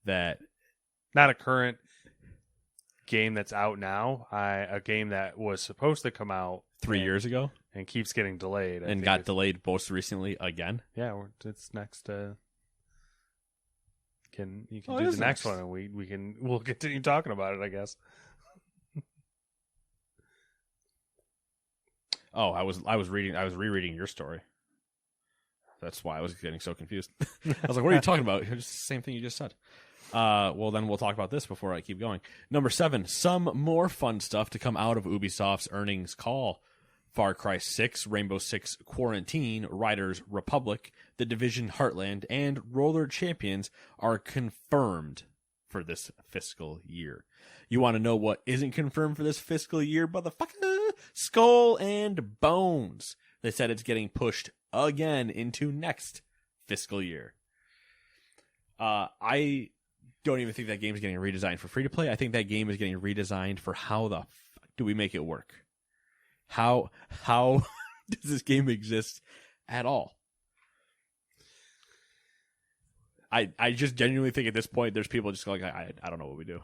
that... Not a current game that's out now. A game that was supposed to come out 3 years ago and keeps getting delayed. And got delayed most recently again. Yeah, it's next. You can do the next one, and we'll continue talking about it, I guess. Oh, I was rereading your story. That's why I was getting so confused. I was like, what are you talking about? It's the same thing you just said. Well, then we'll talk about this before I keep going. Number 7, some more fun stuff to come out of Ubisoft's earnings call. Far Cry 6, Rainbow Six Quarantine, Riders Republic, The Division Heartland, and Roller Champions are confirmed for this fiscal year. You want to know what isn't confirmed for this fiscal year, motherfucker? Skull and Bones. They said it's getting pushed again into next fiscal year. I don't even think that game is getting redesigned for free to play. I think that game is getting redesigned for how the fuck do we make it work? How does this game exist at all? I just genuinely think at this point there's people just like, I don't know what we do.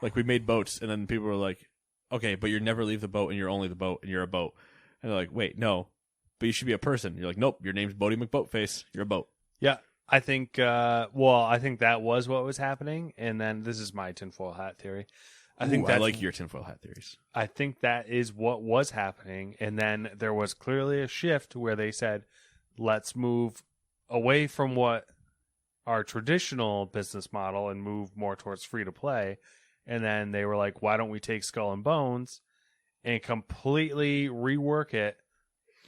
Like, we made boats, and then people were like, okay, but you never leave the boat, and you're only the boat, and you're a boat. And they're like, wait, no, but you should be a person. You're like, nope, your name's Bodie McBoatface. You're a boat. Yeah. I think that was what was happening, and then this is my tinfoil hat theory. I like your tinfoil hat theories. I think that is what was happening, and then there was clearly a shift where they said, let's move away from what our traditional business model and move more towards free to play. And then they were like, why don't we take Skull and Bones and completely rework it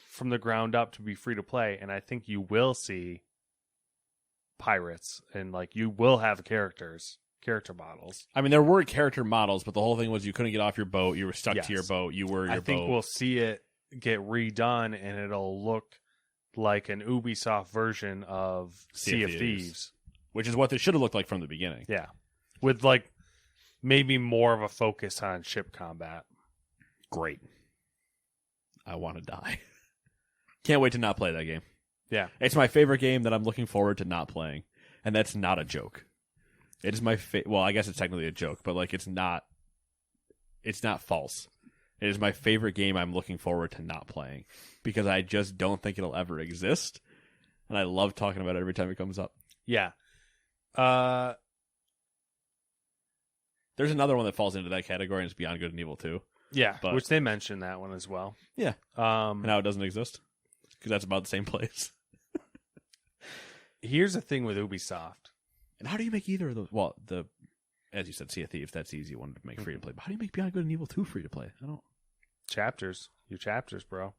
from the ground up to be free to play? And I think you will see pirates, and like you will have character models. I mean, there were character models, but the whole thing was you couldn't get off your boat. You were stuck to your boat. You were your boat. I think we'll see it get redone, and it'll look like an Ubisoft version of Sea of Thieves. Which is what they should have looked like from the beginning. Yeah. With like maybe more of a focus on ship combat. Great. I want to die. Can't wait to not play that game. Yeah. It's my favorite game that I'm looking forward to not playing. And that's not a joke. It is my well, I guess it's technically a joke, but like it's not false. It is my favorite game I'm looking forward to not playing because I just don't think it'll ever exist. And I love talking about it every time it comes up. Yeah. There's another one that falls into that category, and it's Beyond Good and Evil 2. Yeah, which they mentioned that one as well. Yeah. And now it doesn't exist because that's about the same place. Here's the thing with Ubisoft. And how do you make either of those? Well, as you said, Sea of Thieves, that's the easy one to make free to play. But how do you make Beyond Good and Evil 2 free to play? I don't. Chapters. Your chapters, bro.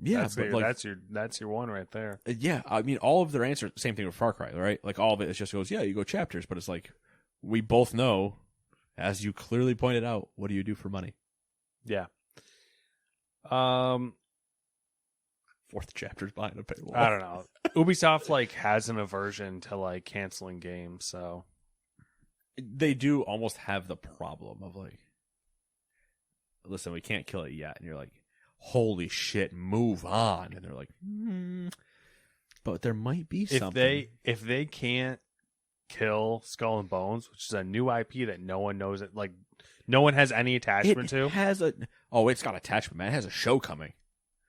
Yeah, that's your one right there. Yeah, I mean, all of their answers, same thing with Far Cry, right? Like, all of it just goes, yeah, you go chapters, but it's like, we both know, as you clearly pointed out, what do you do for money? Yeah. Fourth chapter's behind a paywall. I don't know. Ubisoft, like, has an aversion to, like, canceling games, so. They do almost have the problem of, like, listen, we can't kill it yet. And you're like, holy shit, move on. And they're like, but there might be something. If they can't kill Skull and Bones, which is a new IP that no one knows it, like no one has any attachment to. It's got attachment, man. It has a show coming.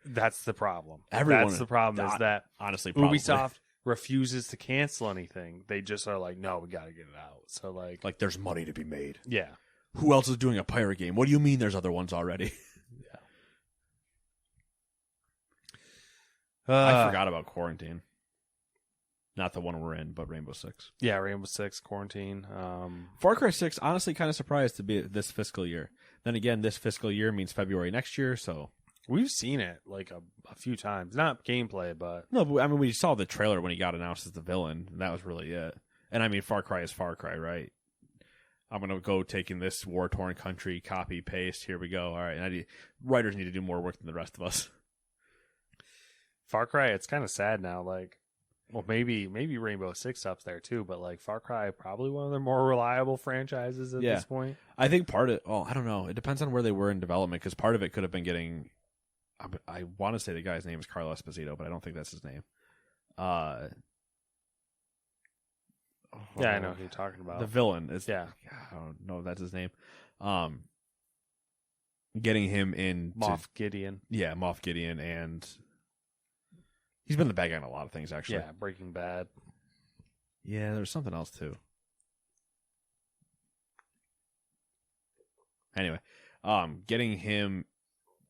That's the problem. That's the problem is that honestly, probably. Ubisoft refuses to cancel anything. They just are like, no, we got to get it out. So like there's money to be made. Yeah. Who else is doing a pirate game? What do you mean there's other ones already? I forgot about Quarantine. Not the one we're in, but Rainbow Six. Yeah, Rainbow Six, Quarantine. Far Cry 6, honestly, kind of surprised to be this fiscal year. Then again, this fiscal year means February next year, so... We've seen it, like, a few times. Not gameplay, but... No, but I mean, we saw the trailer when he got announced as the villain, and that was really it. And I mean, Far Cry is Far Cry, right? I'm going to go taking this war-torn country, copy, paste, here we go. All right, and writers need to do more work than the rest of us. Far Cry, it's kind of sad now. Like, well, maybe Rainbow Six up's there too, but like Far Cry, probably one of their more reliable franchises at this point. I think part of it, I don't know. It depends on where they were in development, because part of it could have been getting. I want to say the guy's name is Carlo Esposito, but I don't think that's his name. Yeah, I know who you're talking about. The villain is. Yeah, I don't know if that's his name. Getting him in Moff Gideon. Yeah, Moff Gideon, and he's been the bad guy in a lot of things, actually. Yeah, Breaking Bad. Yeah, there's something else too. Anyway, getting him,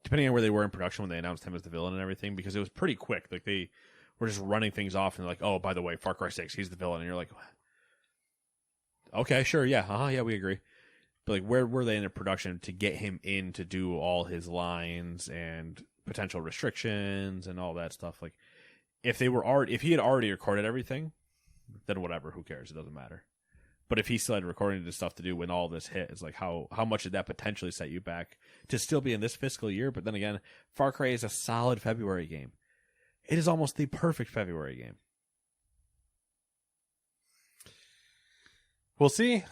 depending on where they were in production when they announced him as the villain and everything, because it was pretty quick. Like, they were just running things off, and they're like, oh, by the way, Far Cry 6, he's the villain. And you're like, okay, sure, yeah, yeah, we agree. But like, where were they in the production to get him in to do all his lines and potential restrictions and all that stuff? Like, if he had already recorded everything, then whatever, who cares? It doesn't matter. But if he still had recording this stuff to do when all this hit, it's like, how much did that potentially set you back to still be in this fiscal year? But then again, Far Cry is a solid February game. It is almost the perfect February game. We'll see.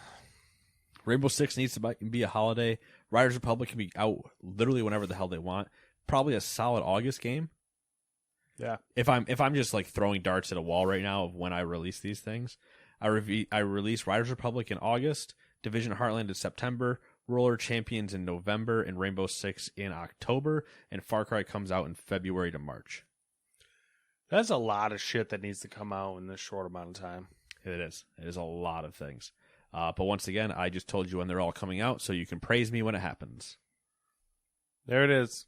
Rainbow Six needs to be a holiday. Riders Republic can be out literally whenever the hell they want. Probably a solid August game. Yeah. If I'm just like throwing darts at a wall right now of when I release these things, I release Riders Republic in August, Division Heartland in September, Roller Champions in November, and Rainbow Six in October, and Far Cry comes out in February to March. That's a lot of shit that needs to come out in this short amount of time. It is. It is a lot of things. But once again, I just told you when they're all coming out, so you can praise me when it happens. There it is.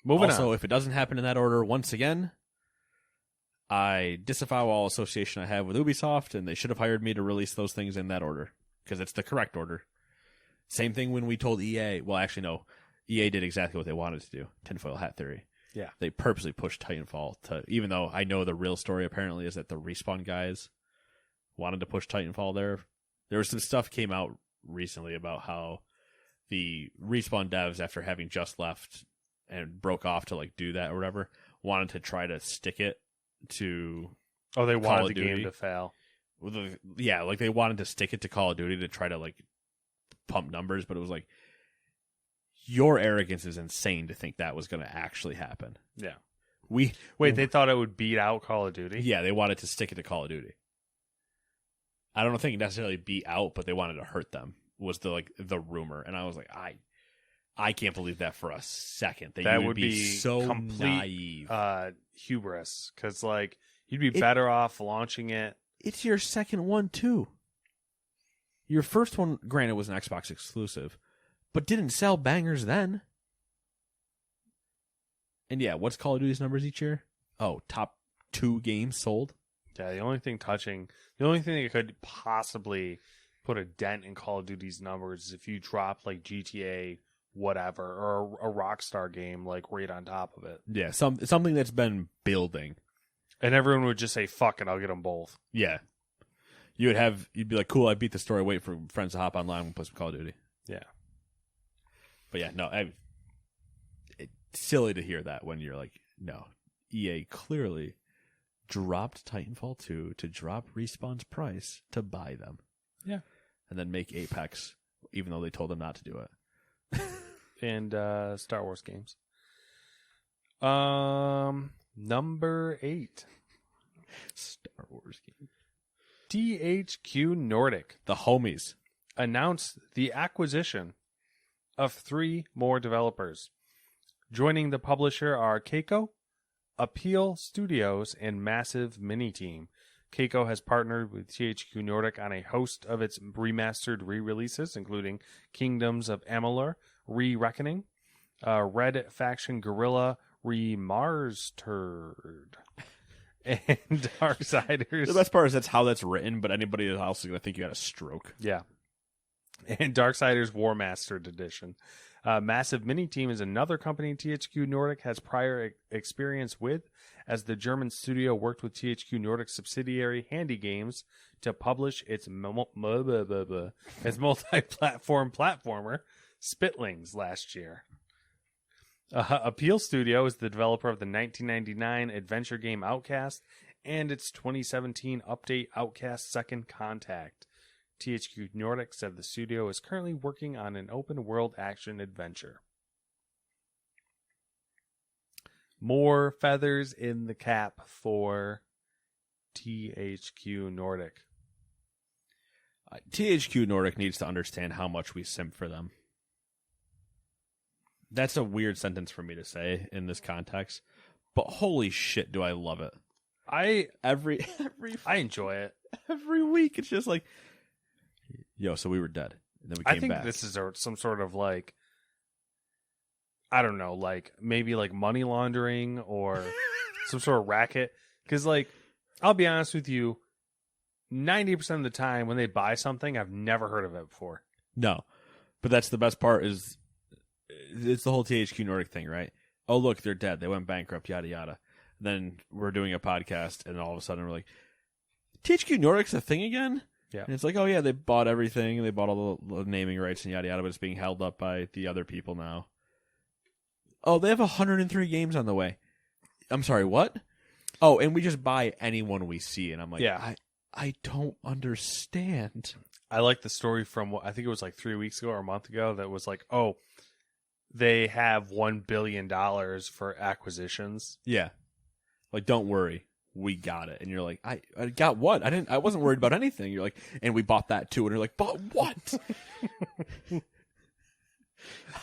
Moving on. Also, if it doesn't happen in that order, once again, I disavow all association I have with Ubisoft, and they should have hired me to release those things in that order, because it's the correct order. Same thing when we told EA. Well, actually, no. EA did exactly what they wanted to do. Tinfoil hat theory. Yeah. They purposely pushed Titanfall to, even though I know the real story apparently is that the Respawn guys wanted to push Titanfall there. There was some stuff came out recently about how the Respawn devs, after having just left and broke off to like do that or whatever, wanted to try to stick it to they Call wanted of the Duty. game to fail. Yeah, like they wanted to stick it to Call of Duty to try to like pump numbers, but it was like, your arrogance is insane to think that was going to actually happen. Yeah. Wait, They thought it would beat out Call of Duty? Yeah, they wanted to stick it to Call of Duty. I don't think necessarily beat out, but they wanted to hurt them, was the rumor. And I was like, I can't believe that for a second. That you would be so complete, naive. Hubris. Because, like, you'd be better off launching it. It's your second one, too. Your first one, granted, was an Xbox exclusive, but didn't sell bangers then. And yeah, what's Call of Duty's numbers each year? Oh, top 2 games sold? Yeah, the only thing that could possibly put a dent in Call of Duty's numbers is if you drop like GTA whatever or a Rockstar game like right on top of it. Yeah, something that's been building. And everyone would just say, fuck it, I'll get them both. Yeah. You'd be like, cool, I beat the story, wait for friends to hop online and play some Call of Duty. Yeah. But yeah, no, it's silly to hear that when you're like, no, EA clearly dropped Titanfall 2 to drop Respawn's price to buy them. Yeah. And then make Apex, even though they told them not to do it. And Star Wars games. Number 8. Star Wars game. THQ Nordic. The homies. Announced the acquisition of 3 more developers. Joining the publisher are Keiko, Appeal Studios, and Massive Mini Team. Keiko has partnered with THQ Nordic on a host of its remastered re-releases, including Kingdoms of Amalur, Re-Reckoning, Red Faction Guerrilla Remastered, and Darksiders. The best part is that's how that's written, but anybody else is going to think you had a stroke. Yeah. And Darksiders War Mastered Edition. Massive Mini Team is another company THQ Nordic has prior experience with, as the German studio worked with THQ Nordic subsidiary Handy Games to publish its multi-platform platformer Spitlings last year. Appeal Studio is the developer of the 1999 adventure game Outcast and its 2017 update Outcast Second Contact. THQ Nordic said the studio is currently working on an open-world action adventure. More feathers in the cap for THQ Nordic. THQ Nordic needs to understand how much we simp for them. That's a weird sentence for me to say in this context, but holy shit, do I love it. I enjoy it. Every week, it's just like, yo, so we were dead. And then we came I think back. this is some sort of like, I don't know, like maybe like money laundering or some sort of racket. Because like, I'll be honest with you, 90% of the time when they buy something, I've never heard of it before. No, but that's the best part is it's the whole THQ Nordic thing, right? Oh, look, they're dead. They went bankrupt, yada, yada. Then we're doing a podcast, and all of a sudden we're like, THQ Nordic's a thing again? Yeah. And it's like, oh, yeah, they bought everything. They bought all the naming rights and yada, yada, but it's being held up by the other people now. Oh, they have 103 games on the way. I'm sorry, what? Oh, and we just buy anyone we see. And I'm like, yeah. I don't understand. I like the story from, I think it was like 3 weeks ago or a month ago that was like, oh, they have $1 billion for acquisitions. Yeah. Like, don't worry. We got it. And you're like, I got what? I wasn't worried about anything. You're like, and we bought that too. And you're like, but what?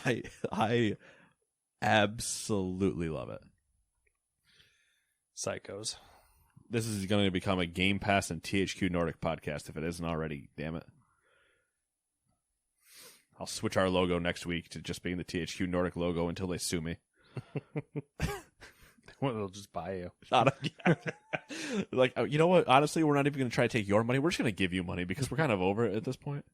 I absolutely love it. Psychos. This is going to become a Game Pass and THQ Nordic podcast if it isn't already. Damn it. I'll switch our logo next week to just being the THQ Nordic logo until they sue me. They'll just buy you. Like, you know what? Honestly, we're not even going to try to take your money. We're just going to give you money because we're kind of over it at this point.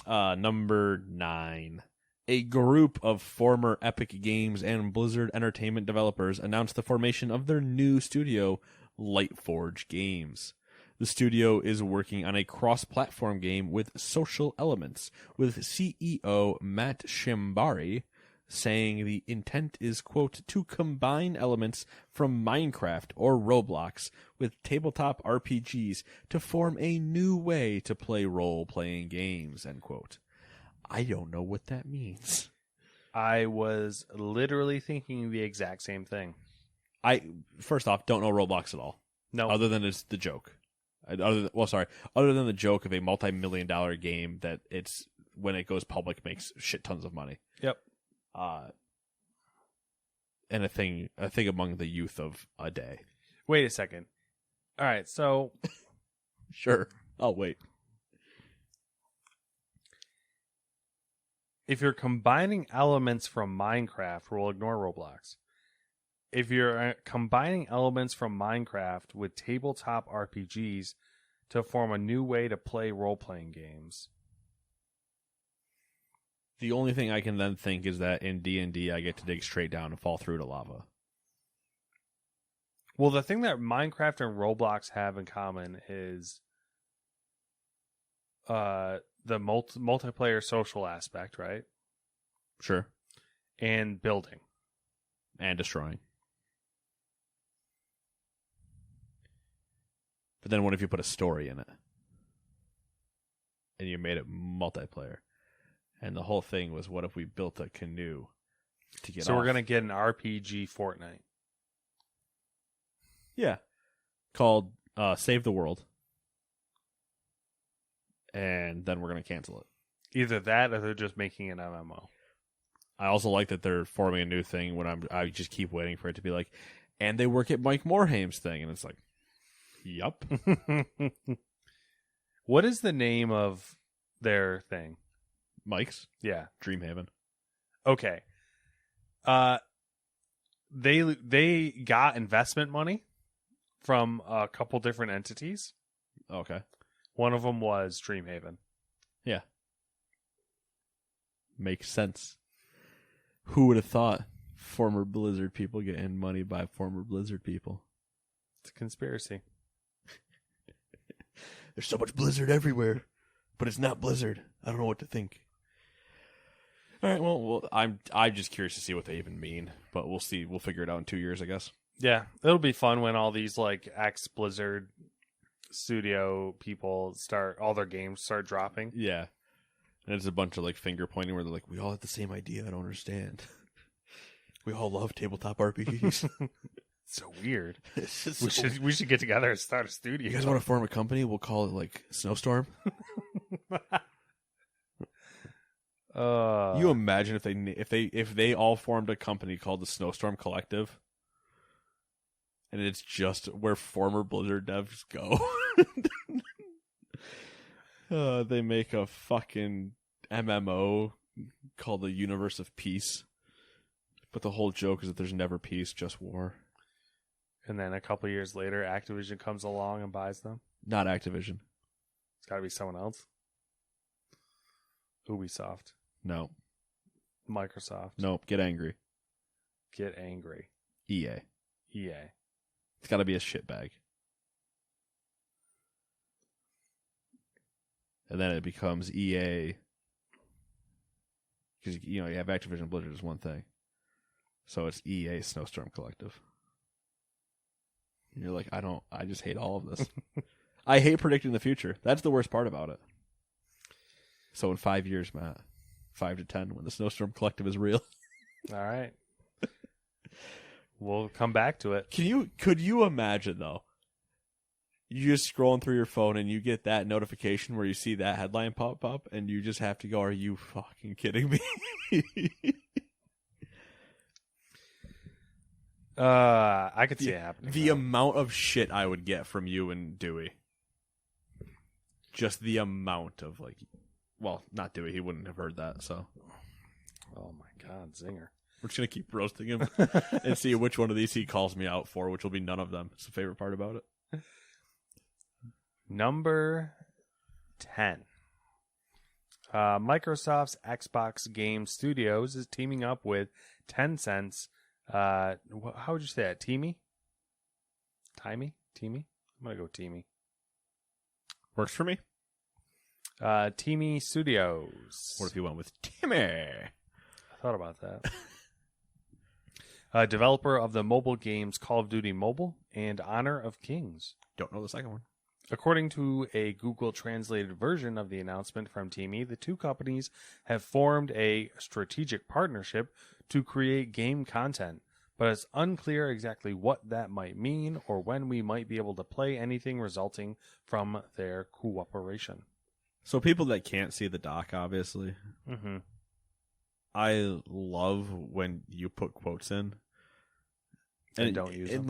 Number 9. A group of former Epic Games and Blizzard Entertainment developers announced the formation of their new studio, Lightforge Games. The studio is working on a cross-platform game with social elements, with CEO Matt Shimbari saying the intent is, quote, to combine elements from Minecraft or Roblox with tabletop RPGs to form a new way to play role-playing games, end quote. I don't know what that means. I was literally thinking the exact same thing. I, first off, don't know Roblox at all. No. Other than it's the joke. Other than the joke of a multi-million-dollar game that it's, when it goes public, makes shit tons of money. Yep. And a thing among the youth of a day. Wait a second. All right, so Sure. I'll wait. if you're combining elements from Minecraft, we'll ignore Roblox. If you're combining elements from Minecraft with tabletop RPGs to form a new way to play role-playing games. The only thing I can then think is that in D&D I get to dig straight down and fall through to lava. Well, the thing that Minecraft and Roblox have in common is the multiplayer social aspect, right? Sure. And building. And destroying. But then what if you put a story in it? And you made it multiplayer. And the whole thing was, what if we built a canoe to get So off? we're going to get an RPG Fortnite. Yeah. Called Save the World. And then we're going to cancel it. Either that or they're just making an MMO. I also like that they're forming a new thing when I just keep waiting for it to be like, and they work at Mike Morhame's thing. And it's like, yup. What is the name of their thing? Mike's? Yeah. Dreamhaven. Okay. They got investment money from a couple different entities. Okay. One of them was Dreamhaven. Yeah. Makes sense. Who would have thought former Blizzard people getting money by former Blizzard people? It's a conspiracy. There's so much Blizzard everywhere, but it's not Blizzard. I don't know what to think. All right, well, I'm just curious to see what they even mean, but we'll see. We'll figure it out in 2 years, I guess. Yeah, it'll be fun when all these like ex-Blizzard studio people all their games start dropping. Yeah. And it's a bunch of like finger pointing where they're like, we all have the same idea. I don't understand. We all love tabletop RPGs. So weird. So We should get together and start a studio. you guys want to form a company? We'll call it like Snowstorm. You imagine if they all formed a company called the Snowstorm Collective, and it's just where former Blizzard devs go. They make a fucking MMO called the Universe of Peace, but the whole joke is that there's never peace, just war. And then a couple years later, Activision comes along and buys them. Not Activision. It's got to be someone else. Ubisoft. No. Microsoft. Nope. Get angry. Get angry. EA. EA. It's got to be a shitbag. And then it becomes EA. Because, you have Activision Blizzard as one thing. So it's EA Snowstorm Collective. And you're like, I just hate all of this. I hate predicting the future. That's the worst part about it. So in 5 years, Matt, 5 to 10, when the Snowstorm Collective is real. All right. We'll come back to it. Could you imagine, though? You just scrolling through your phone and you get that notification where you see that headline pop up and you just have to go, are you fucking kidding me? I could see it happening. The amount of shit I would get from you and Dewey. Just the amount of well, not Dewey. He wouldn't have heard that. So, oh my God, zinger! We're just gonna keep roasting him and see which one of these he calls me out for, which will be none of them. It's the favorite part about it. Number 10. Microsoft's Xbox Game Studios is teaming up with Tencent's. How would you say that? Teamy? Teamy? I'm gonna go Teamy. Works for me. Teamy Studios. What if you went with Timmy? I thought about that. Developer of the mobile games Call of Duty Mobile and Honor of Kings. Don't know the second one. According to a Google translated version of the announcement from Teamy, the two companies have formed a strategic partnership to create game content, but it's unclear exactly what that might mean or when we might be able to play anything resulting from their cooperation. So people that can't see the doc, obviously, I love when you put quotes in and don't use them.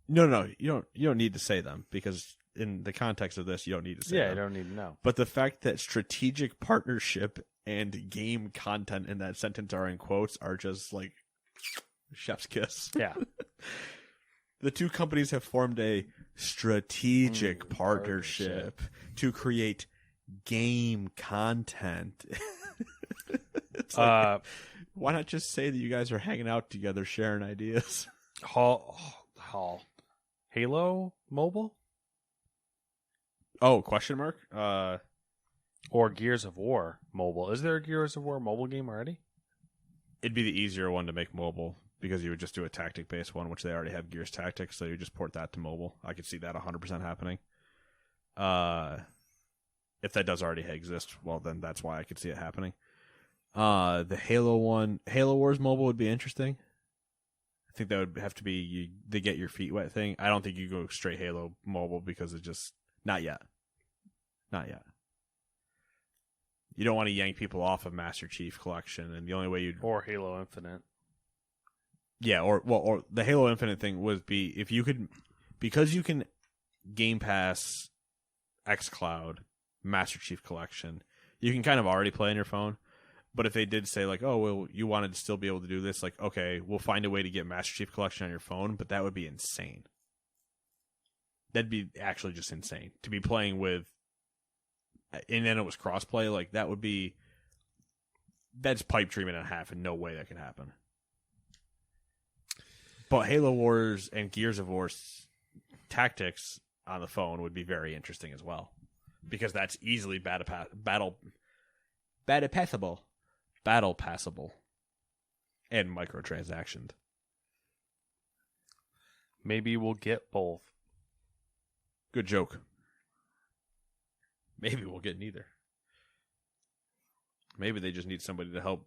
No, you don't need to say them because in the context of this, you don't need to say them. Yeah, you don't need to know. But the fact that strategic partnership and game content in that sentence are in quotes are just like chef's kiss. Yeah. The two companies have formed a strategic partnership to create game content. It's like, why not just say that you guys are hanging out together, sharing ideas? Halo Mobile? Oh, question mark? Or Gears of War Mobile. Is there a Gears of War mobile game already? It'd be the easier one to make mobile because you would just do a tactic-based one, which they already have Gears Tactics, so you just port that to mobile. I could see that 100% happening. If that does already exist, well, then that's why I could see it happening. The Halo one, Halo Wars mobile would be interesting. I think that would have to be the get your feet wet thing. I don't think you go straight Halo mobile because it's just not yet. Not yet. You don't want to yank people off of Master Chief Collection, and the only way you'd or Halo Infinite. Yeah, or the Halo Infinite thing would be if you could, because you can Game Pass, xCloud, Master Chief Collection, you can kind of already play on your phone. But if they did say like, oh, well, you wanted to still be able to do this, like, okay, we'll find a way to get Master Chief Collection on your phone, but that would be insane. That'd be actually just insane to be playing with, and then it was crossplay. Like that would be, that's pipe dream and a half, and no way that can happen. But Halo Wars and Gears of War Tactics on the phone would be very interesting as well, because that's easily battle passable, and microtransactioned. Maybe we'll get both. Good joke. Maybe we'll get neither. Maybe they just need somebody to help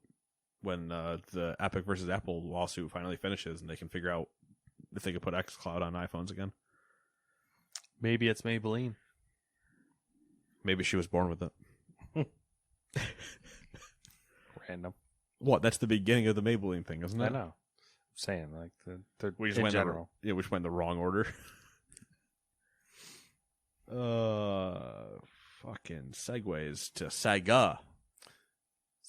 when the Epic versus Apple lawsuit finally finishes and they can figure out if they could put xCloud on iPhones again. Maybe it's Maybelline. Maybe she was born with it. Random. What? That's the beginning of the Maybelline thing, isn't it? I know. I'm saying, like, we just in went general. we just went in the wrong order. Fucking segues to Sega.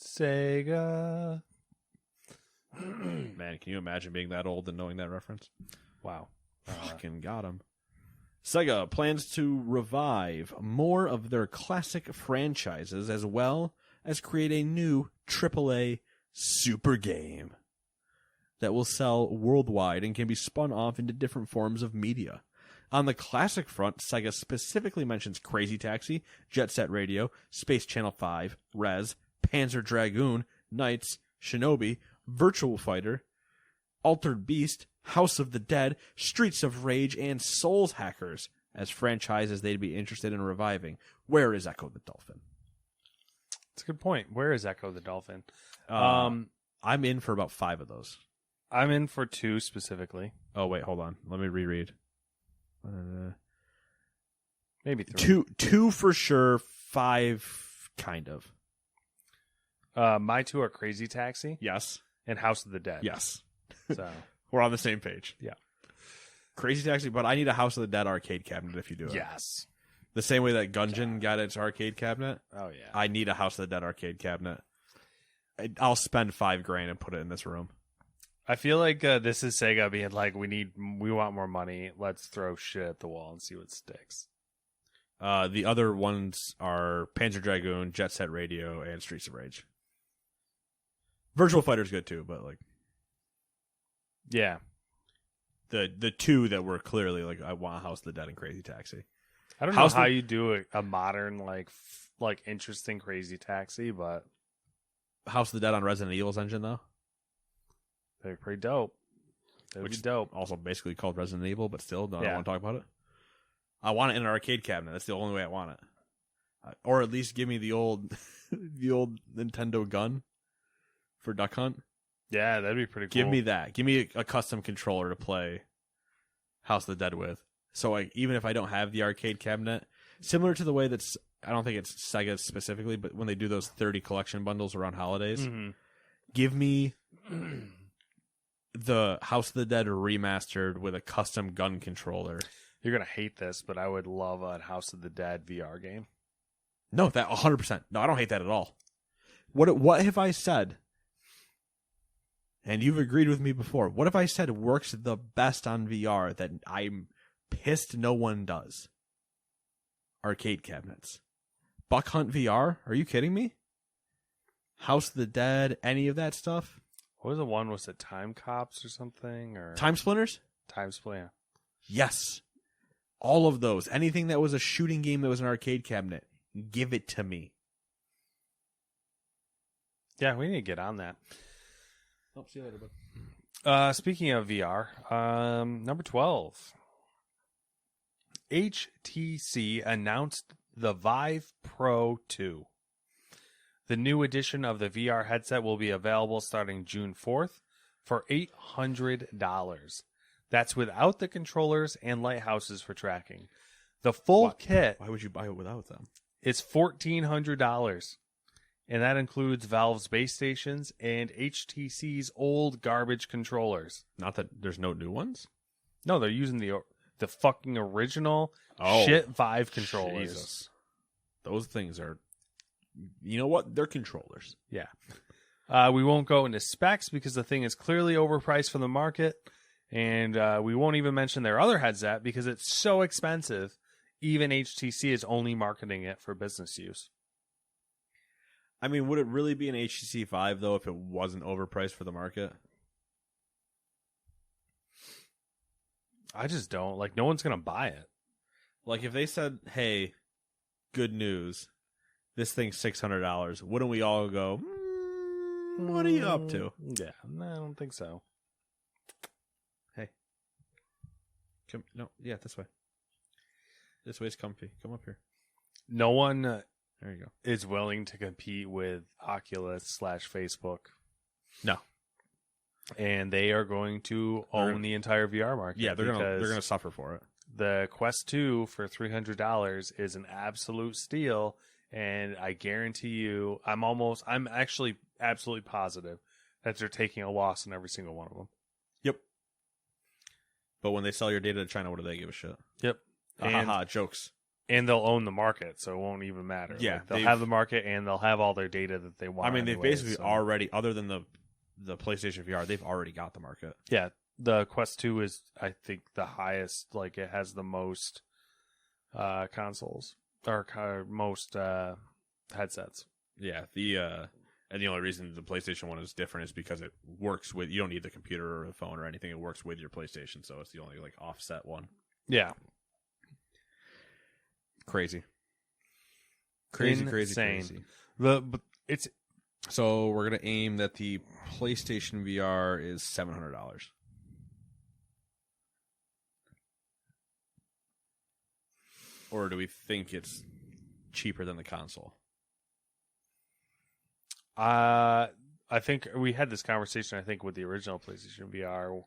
Sega. Man, can you imagine being that old and knowing that reference? Wow. Fucking got him. Sega plans to revive more of their classic franchises as well as create a new AAA super game that will sell worldwide and can be spun off into different forms of media. On the classic front, Sega specifically mentions Crazy Taxi, Jet Set Radio, Space Channel 5, Rez, Panzer Dragoon, Knights, Shinobi, Virtual Fighter, Altered Beast, House of the Dead, Streets of Rage, and Souls Hackers as franchises they'd be interested in reviving. Where is Echo the Dolphin? That's a good point. Where is Echo the Dolphin? I'm in for about 5 of those. I'm in for 2 specifically. Oh, wait, hold on. Let me reread. Maybe 3. 2 for sure, 5 kind of. My 2 are Crazy Taxi. Yes. And House of the Dead. Yes. So We're on the same page. Yeah. Crazy Taxi, but I need a House of the Dead arcade cabinet if you do it. Yes. The same way that Gungeon got its arcade cabinet. Oh yeah. I need a House of the Dead arcade cabinet. I'll spend $5,000 and put it in this room. I feel like this is Sega being like, we want more money. Let's throw shit at the wall and see what sticks. The other ones are Panzer Dragoon, Jet Set Radio, and Streets of Rage. Virtual Fighter's good too, but like, yeah, the two that were clearly like, I want House of the Dead and Crazy Taxi. I don't know how you do a modern like interesting Crazy Taxi, but House of the Dead on Resident Evil's engine though. They're pretty dope. That would be dope. Also basically called Resident Evil, but still don't Yeah. want to talk about it. I want it in an arcade cabinet. That's the only way I want it. Or at least give me the old the old Nintendo gun for Duck Hunt. Yeah, that'd be pretty cool. Give me that. Give me a custom controller to play House of the Dead with. So even if I don't have the arcade cabinet, similar to the way that's, I don't think it's Sega specifically, but when they do those 30 collection bundles around holidays, give me the House of the Dead remastered with a custom gun controller. You're gonna hate this, but I would love a House of the Dead VR game. No, that 100%. No, I don't hate that at all. What have I said? And you've agreed with me before. What if I said works the best on VR that I'm pissed no one does? Arcade cabinets. Buck Hunt VR? Are you kidding me? House of the Dead? Any of that stuff? What was the one? Was it Time Cops or something? Or Time Splinters? Time Splinter? Yes. All of those. Anything that was a shooting game that was an arcade cabinet. Give it to me. Yeah, we need to get on that. Oh, see you later, bud. Speaking of VR, number 12. HTC announced the Vive Pro 2. The new edition of the VR headset will be available starting June 4th for $800. That's without the controllers and lighthouses for tracking. The full kit Why would you buy it without them? is $1,400. And that includes Valve's base stations and HTC's old garbage controllers. Not that there's no new ones? No, they're using the fucking original shit Vive controllers. Jesus. Those things are, you know what? They're controllers. Yeah. We won't go into specs because the thing is clearly overpriced for the market. And we won't even mention their other headset because it's so expensive. Even HTC is only marketing it for business use. I mean, would it really be an HTC Vive, though, if it wasn't overpriced for the market? I just don't. Like, no one's going to buy it. Like, if they said, hey, good news, this thing's $600, wouldn't we all go, what are you up to? Yeah, no, I don't think so. Hey. Come, no, yeah, this way. This way's comfy. Come up here. No one There you go. is willing to compete with Oculus/Facebook. No. And they are going to own the entire VR market. Yeah, they're gonna suffer for it. The Quest 2 for $300 is an absolute steal, and I guarantee you, I'm actually absolutely positive that they're taking a loss in every single one of them. Yep. But when they sell your data to China, what do they give a shit? Yep. And, jokes. and they'll own the market, so it won't even matter. Yeah, Like, they'll have the market, and they'll have all their data that they want. I mean, they've anyways, basically so. already, other than the PlayStation VR, they've already got the market. Yeah, the Quest 2 is, I think, the highest. Like, it has the most consoles or most headsets. Yeah, and the only reason the PlayStation one is different is because it works with, you don't need the computer or the phone or anything. It works with your PlayStation, so it's the only like offset one. Yeah, Crazy. Insane. But it's So we're gonna aim that the PlayStation VR is $700. Or do we think it's cheaper than the console? I think we had this conversation, I think, with the original PlayStation VR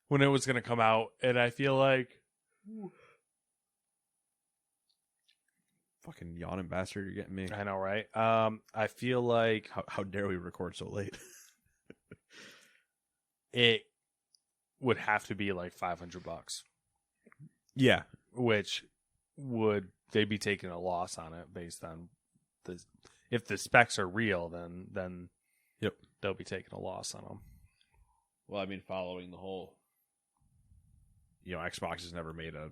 when it was going to come out, and I feel like Fucking yawning bastard, you're getting me. I know, right? I feel like How dare we record so late? it would have to be like $500, Yeah. which would they be taking a loss on it based on if the specs are real, then Yep. they'll be taking a loss on them. Well, I mean, following the whole, Xbox has never made a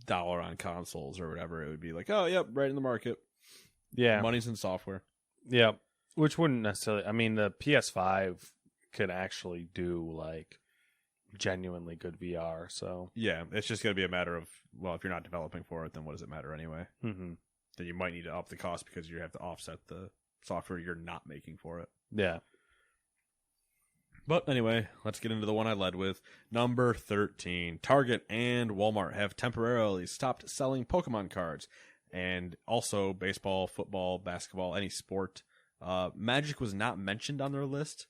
dollar on consoles or whatever. It would be like, oh, yep, right in the market. Yeah. Money's in software. Yeah. Which wouldn't necessarily, I mean, the PS5 could actually do like genuinely good VR. So Yeah, it's just going to be a matter of, well, if you're not developing for it, then what does it matter anyway? mm-hmm. Then you might need to up the cost because you have to offset the software you're not making for it. Yeah. But anyway, let's get into the one I led with. Number 13. Target and Walmart have temporarily stopped selling Pokemon cards. And also baseball, football, basketball, any sport. Magic was not mentioned on their list,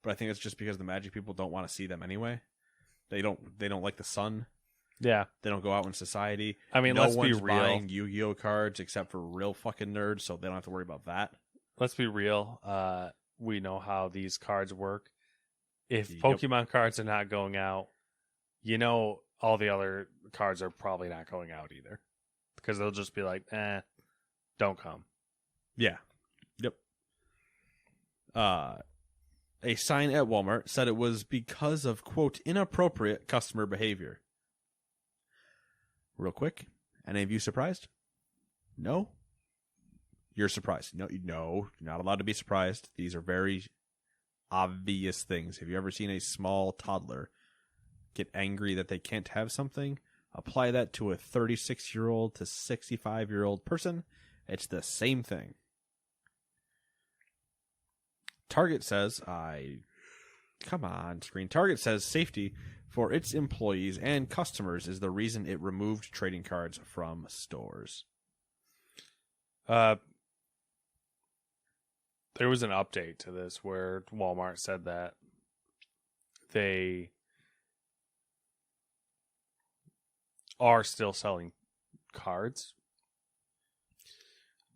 but I think it's just because the Magic people don't want to see them anyway. They don't like the sun. Yeah. They don't go out in society. I mean, no let's be one's real. buying Yu-Gi-Oh cards except for real fucking nerds, so they don't have to worry about that. Let's be real. We know how these cards work. If Yep. Pokemon cards are not going out, all the other cards are probably not going out either. Because they'll just be like, don't come. Yeah. Yep. A sign at Walmart said it was because of, quote, inappropriate customer behavior. Real quick, any of you surprised? No? You're surprised. No, you're not allowed to be surprised. These are very obvious things. Have you ever seen a small toddler get angry that they can't have something? Apply that to a 36-year-old to 65-year-old person. It's the same thing. Target says, come on, screen. Target says safety for its employees and customers is the reason it removed trading cards from stores. There was an update to this where Walmart said that they are still selling cards,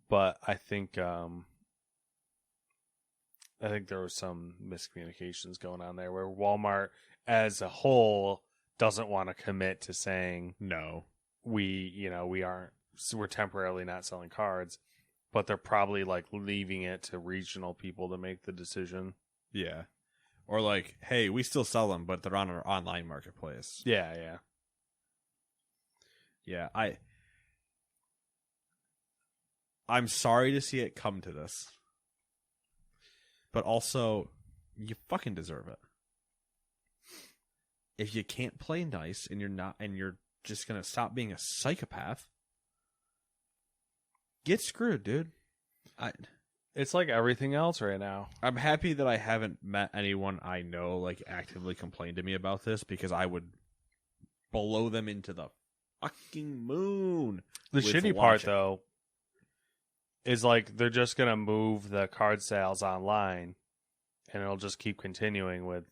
but I think there was some miscommunications going on there where Walmart as a whole doesn't want to commit to saying No. we're temporarily not selling cards, but they're probably like leaving it to regional people to make the decision. Yeah. Or like, hey, we still sell them, but they're on our online marketplace. Yeah. Yeah, I'm sorry to see it come to this. But also, you fucking deserve it. If you can't play nice and you're just gonna stop being a psychopath, get screwed, dude. It's like everything else right now. I'm happy that I haven't met anyone I know like actively complain to me about this, because I would blow them into the fucking moon. The shitty part, though, is like they're just going to move the card sales online and it'll just keep continuing with.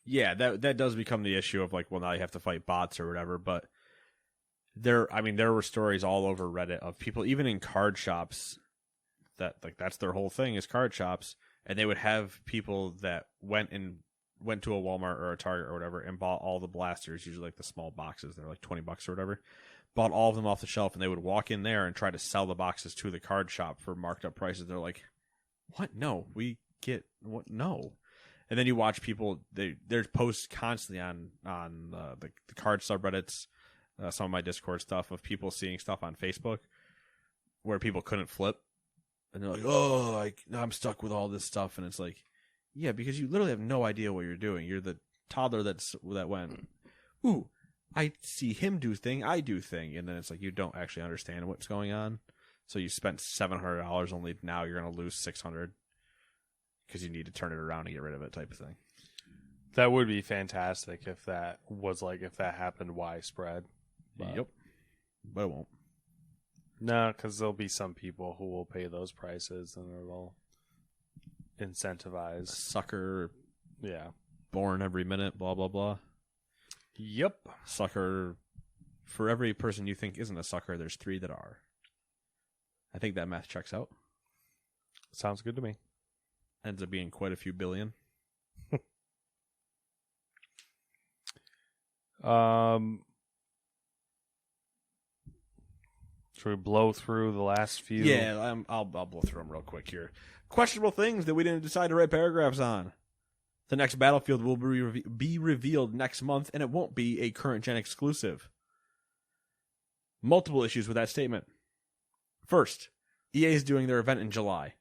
Yeah, that does become the issue of like, well, now you have to fight bots or whatever. But there were stories all over Reddit of people, even in card shops, that like that's their whole thing is card shops, and they would have people that went to a Walmart or a Target or whatever and bought all the blasters, usually like the small boxes, they're like $20 or whatever, bought all of them off the shelf, and they would walk in there and try to sell the boxes to the card shop for marked up prices. They're like, what? No, we get what? No. And then you watch people, there's posts constantly on the card subreddits, some of my Discord stuff, of people seeing stuff on Facebook where people couldn't flip. And they're like, oh, like, I'm stuck with all this stuff. And it's like, yeah, because you literally have no idea what you're doing. You're the toddler that went, ooh, I see him do thing, I do thing. And then it's like, you don't actually understand what's going on. So you spent $700, only now you're going to lose $600 because you need to turn it around and get rid of it, type of thing. That would be fantastic if that happened widespread. But Yep. But it won't. no, because there'll be some people who will pay those prices and it'll incentivize. Sucker Yeah. born every minute, blah, blah, blah. Yep. Sucker. For every person you think isn't a sucker, there's 3 that are. I think that math checks out. Sounds good to me. Ends up being quite a few billion. Should we blow through the last few? Yeah, I'll blow through them real quick here. Questionable things that we didn't decide to write paragraphs on. The next Battlefield will be revealed next month, and it won't be a current-gen exclusive. Multiple issues with that statement. First, EA is doing their event in July,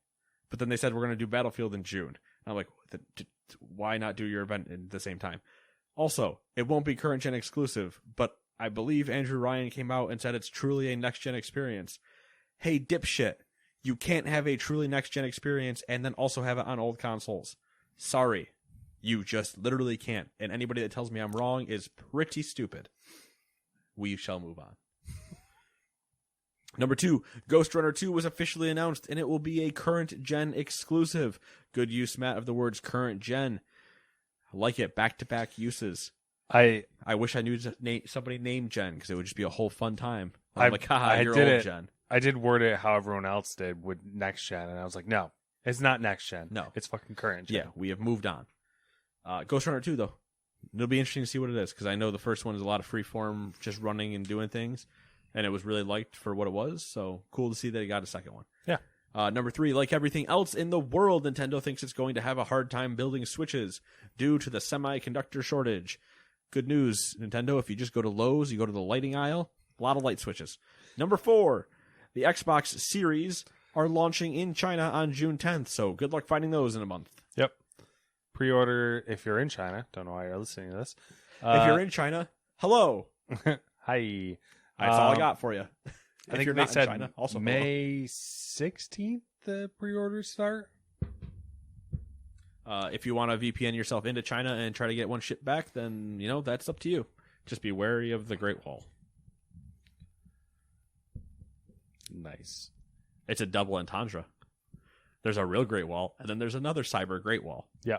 but then they said we're going to do Battlefield in June. And I'm like, why not do your event at the same time? Also, it won't be current-gen exclusive, but I believe Andrew Ryan came out and said it's truly a next-gen experience. Hey, dipshit, you can't have a truly next-gen experience and then also have it on old consoles. Sorry. You just literally can't. And anybody that tells me I'm wrong is pretty stupid. We shall move on. Number 2, Ghost Runner 2 was officially announced, and it will be a current-gen exclusive. Good use, Matt, of the words current-gen. I like it. Back-to-back uses. I wish I knew somebody named Jen, because it would just be a whole fun time. I'm like, haha, you're old Jen. I did word it how everyone else did with next-gen, and I was like, no, it's not next-gen. No. It's fucking current-gen. Yeah, we have moved on. Ghost Runner 2, though. It'll be interesting to see what it is, because I know the first one is a lot of freeform, just running and doing things, and it was really liked for what it was, so cool to see that it got a second one. Yeah. Number 3, like everything else in the world, Nintendo thinks it's going to have a hard time building Switches due to the semiconductor shortage. Good news, Nintendo, if you just go to Lowe's, you go to the lighting aisle, a lot of light switches. Number 4, the Xbox Series are launching in China on June 10th, so good luck finding those in a month. Yep. Pre-order if you're in China. Don't know why you're listening to this. If you're in China, hello. Hi. That's all I got for you. I think they said China, also May 16th the pre-orders start. If you want to VPN yourself into China and try to get one shipped back, then, that's up to you. Just be wary of the Great Wall. Nice. It's a double entendre. There's a real Great Wall, and then there's another cyber Great Wall. Yeah.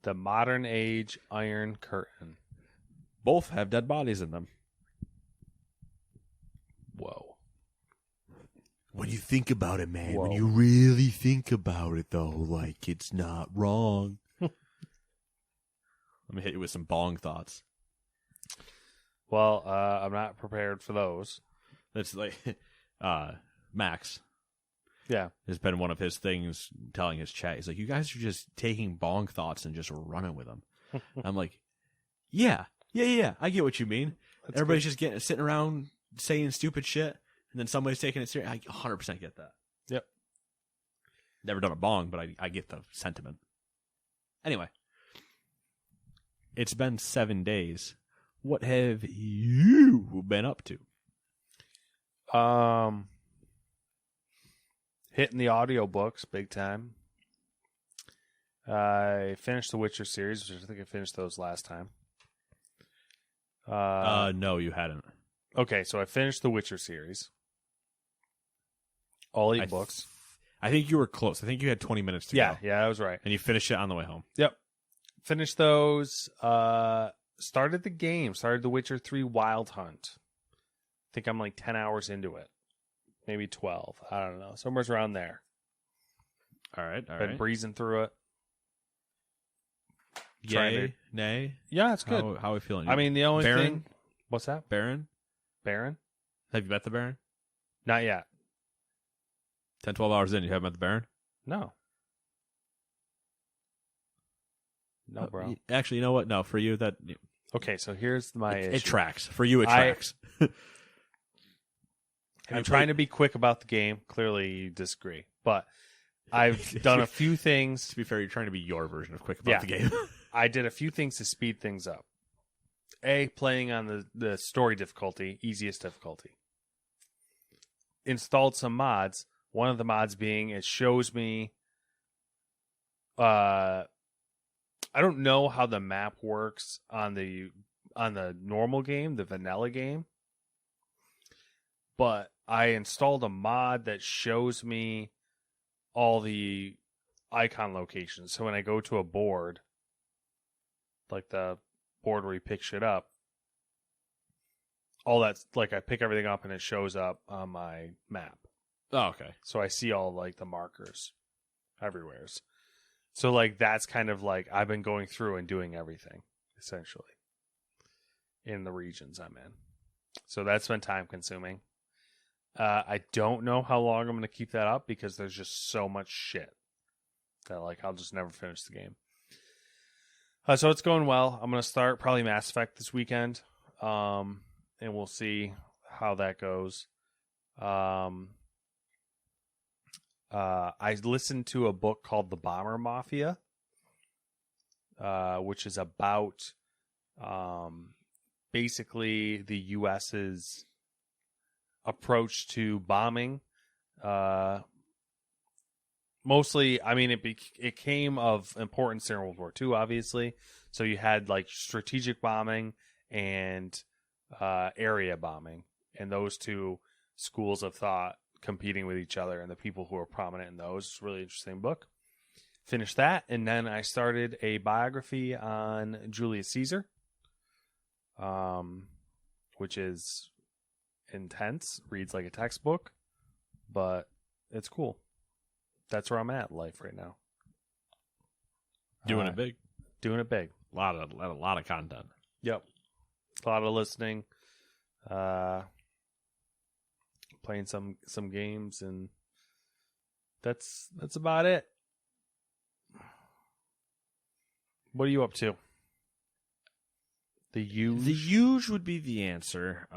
The modern age Iron Curtain. Both have dead bodies in them. Whoa. When you think about it, man, Whoa. when you really think about it, though, like, it's not wrong. Let me hit you with some bong thoughts. Well, I'm not prepared for those. That's like, Max. Yeah. Has been one of his things telling his chat. He's like, you guys are just taking bong thoughts and just running with them. I'm like, yeah. I get what you mean. That's Everybody's just sitting around saying stupid shit, and then somebody's taking it serious. I 100% get that. Yep. Never done a bong, but I get the sentiment. Anyway. It's been 7 days. What have you been up to? Hitting the audiobooks big time. I finished the Witcher series, which I think I finished those last time. No, you hadn't. Okay, so I finished the Witcher series. All 8 books. I think you were close. I think you had 20 minutes to go. Yeah, I was right. And you finished it on the way home. Yep. Finished those. Started the game. Started the Witcher 3 Wild Hunt. I think I'm like 10 hours into it. Maybe 12. I don't know. Somewhere's around there. All right. Been breezing through it. Yay, nay? Yeah, it's good. How are we feeling? I mean, the only Baron? thing... What's that? Baron? Baron? Have you met the Baron? Not yet. 10, 12 hours in, you haven't met the Baron? No. No, bro. Actually, you know what? No, for you, that... Okay, so here's my issue. It tracks. For you, it tracks. I'm trying to be quick about the game. Clearly, you disagree. But I've done a few things. To be fair, you're trying to be your version of quick about the game. I did a few things to speed things up. Playing on the story difficulty, easiest difficulty. Installed some mods. One of the mods being it shows me... I don't know how the map works on the normal game, the vanilla game. But I installed a mod that shows me all the icon locations. So when I go to a board, like the board where you pick shit up, all that's like I pick everything up and it shows up on my map. Oh, okay. So I see all like the markers everywhere. So like that's kind of like I've been going through and doing everything. essentially, in the regions I'm in. So that's been time consuming. I don't know how long I'm going to keep that up because there's just so much shit that like I'll just never finish the game. So it's going well. I'm going to start probably Mass Effect this weekend, and we'll see how that goes. I listened to a book called The Bomber Mafia, which is about basically the U.S.'s approach to bombing. Mostly, I mean, it came of importance during World War II, obviously. So you had like strategic bombing and area bombing, and those two schools of thought competing with each other, and the people who are prominent in those. It's a really interesting book. Finished that, and then I started a biography on Julius Caesar, which is intense, reads like a textbook, but it's cool. That's where I'm at in life right now. Doing it big. Doing it big. A lot of content. Yep. A lot of listening. Playing some games, and that's about it. What are you up to? The huge would be the answer.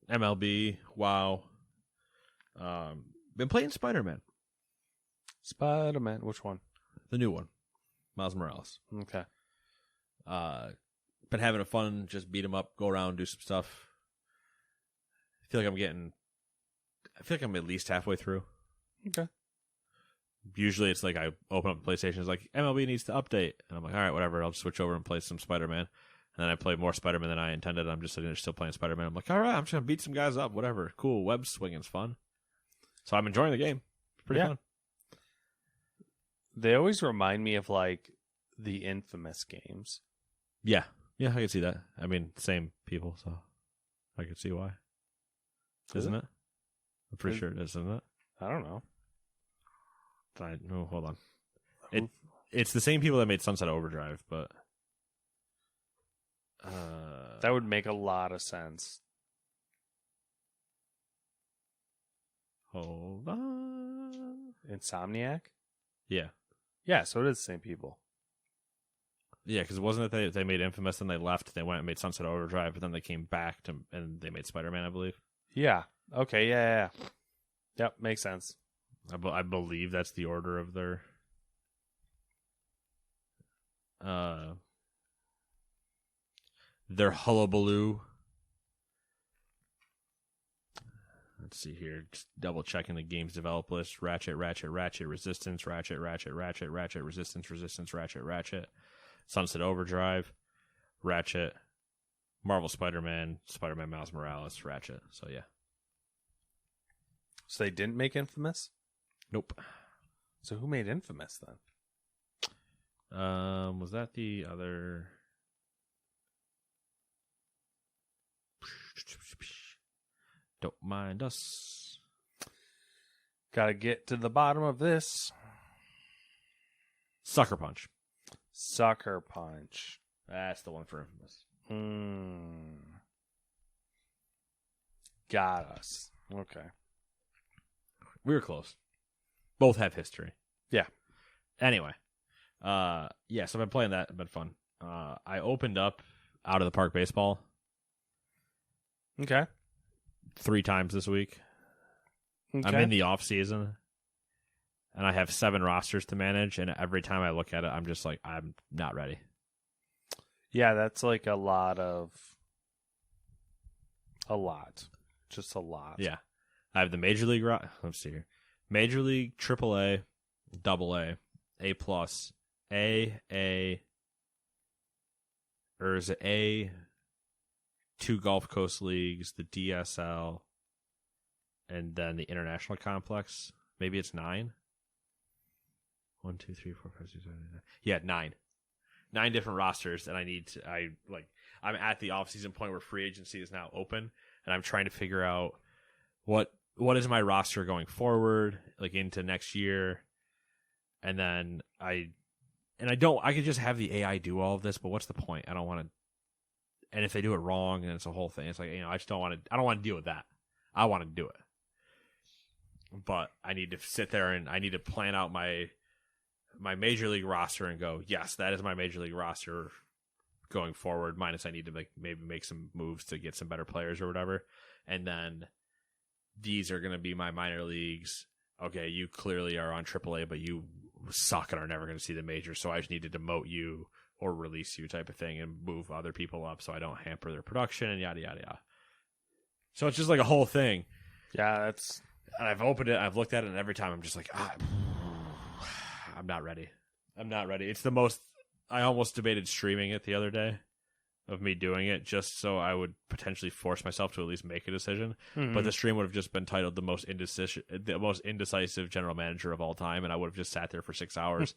MLB, WoW. Been playing Spider-Man. Spider-Man, which one? The new one. Miles Morales. Okay. Been having a fun, just beat him up, go around, do some stuff. I feel like I'm at least halfway through. Okay. Usually it's like I open up the PlayStation, it's like, MLB needs to update. And I'm like, all right, whatever, I'll just switch over and play some Spider-Man. And then I play more Spider-Man than I intended. I'm just sitting there still playing Spider-Man. I'm like, all right, I'm just going to beat some guys up, whatever. Cool, web swinging's fun. So I'm enjoying the game. It's pretty fun. They always remind me of like the Infamous games. Yeah, I can see that. I mean, same people, so I can see why. Isn't it? I'm pretty sure it is, isn't it? I don't know. No, hold on. It's the same people that made Sunset Overdrive, but that would make a lot of sense. Hold on. Insomniac? Yeah. Yeah, so it is the same people. Yeah, because wasn't it they made Infamous and they left, they went and made Sunset Overdrive, but then they came back and they made Spider-Man, I believe. Yeah. Okay, yeah. Yep, makes sense. I believe that's the order of their hullabaloo. Let's see here. Just double checking the game's develop list. Ratchet, Resistance, Ratchet, Resistance, Ratchet. Sunset Overdrive, Ratchet, Marvel Spider-Man, Spider-Man Miles Morales, Ratchet. So yeah. So they didn't make Infamous? Nope. So who made Infamous then? Was that the other? Don't mind us. Gotta get to the bottom of this. Sucker Punch. Sucker Punch. That's the one for Infamous. Got us. Okay. We were close. Both have history. Yeah. Anyway. So I've been playing that. It's been fun. I opened up Out of the Park Baseball. Okay. 3 times this week. Okay. I'm in the off season. And I have 7 rosters to manage. And every time I look at it, I'm just like, I'm not ready. Yeah, that's like a lot. Just a lot. Yeah. I have the Major League, let's see here. Major League, AAA, AA, A+, or is it A, 2 Gulf Coast leagues, the DSL, and then the International Complex. Maybe it's 9? 1, 2, 3, 4, 5, 6, 7, 8, 9. Yeah, 9. 9 different rosters, and I'm at the off-season point where free agency is now open, and I'm trying to figure out what is my roster going forward, like into next year, and then I And I could just have the AI do all of this, but what's the point? I don't want to. And if they do it wrong, and it's a whole thing, it's like, I just don't want to. I don't want to deal with that. I want to do it, but I need to sit there and I need to plan out my major league roster and go, yes, that is my major league roster going forward. Minus I need to maybe make some moves to get some better players or whatever, and then these are going to be my minor leagues. Okay, you clearly are on AAA, but you suck and are never going to see the majors, so I just need to demote you or release you type of thing and move other people up so I don't hamper their production and yada, yada, yada. So it's just like a whole thing. Yeah, And I've opened it, I've looked at it, and every time I'm just like, I'm not ready. I'm not ready. It's the most... I almost debated streaming it the other day of me doing it just so I would potentially force myself to at least make a decision. Mm-hmm. But the stream would have just been titled the most indecisive general manager of all time, and I would have just sat there for 6 hours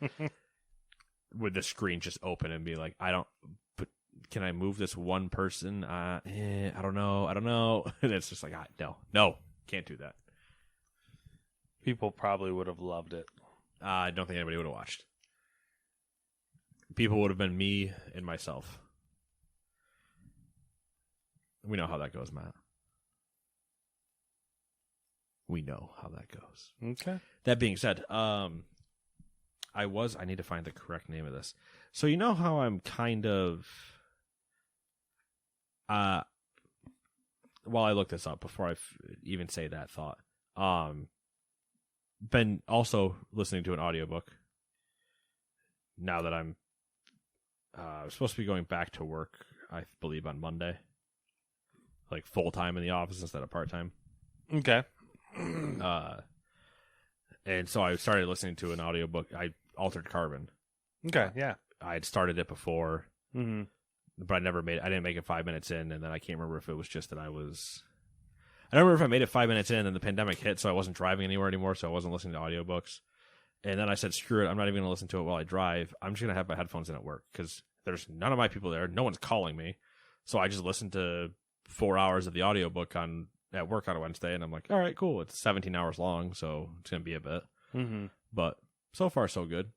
with the screen just open and be like, but can I move this one person? I don't know. And it's just like, no, can't do that. People probably would have loved it. I don't think anybody would have watched. People would have been me and myself. We know how that goes, Matt. We know how that goes. Okay. That being said, I need to find the correct name of this. So you know how I'm kind of... while I look this up, before I even say that thought, been also listening to an audiobook now that I'm supposed to be going back to work, I believe, on Monday. Like full-time in the office instead of part-time. Okay. And so I started listening to an audiobook, Altered Carbon. Okay, yeah. I had started it before, Mm-hmm. but I didn't make it 5 minutes in, and then I can't remember if it was just that I don't remember if I made it 5 minutes in and the pandemic hit, so I wasn't driving anywhere anymore, so I wasn't listening to audiobooks. And then I said, screw it, I'm not even going to listen to it while I drive. I'm just going to have my headphones in at work, because there's none of my people there. No one's calling me. So I just listened to 4 hours of the audiobook at work on a Wednesday, and I'm like, all right, cool. It's 17 hours long, so it's going to be a bit. Mm-hmm. But so far, so good.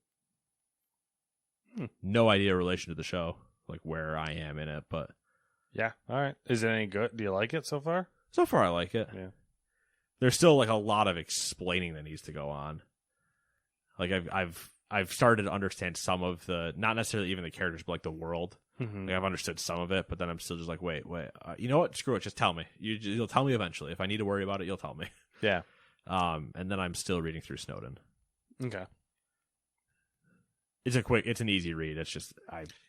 No idea relation to the show, like where I am in it, but... Yeah, all right. Is it any good? Do you like it so far? So far, I like it. Yeah. There's still like a lot of explaining that needs to go on. Like I've started to understand some of the, not necessarily even the characters, but like the world. Mm-hmm. Like I've understood some of it, but then I'm still just like, wait. You know what? Screw it. Just tell me. You'll tell me eventually. If I need to worry about it, you'll tell me. Yeah. And then I'm still reading through Snowden. Okay. It's an easy read. It's just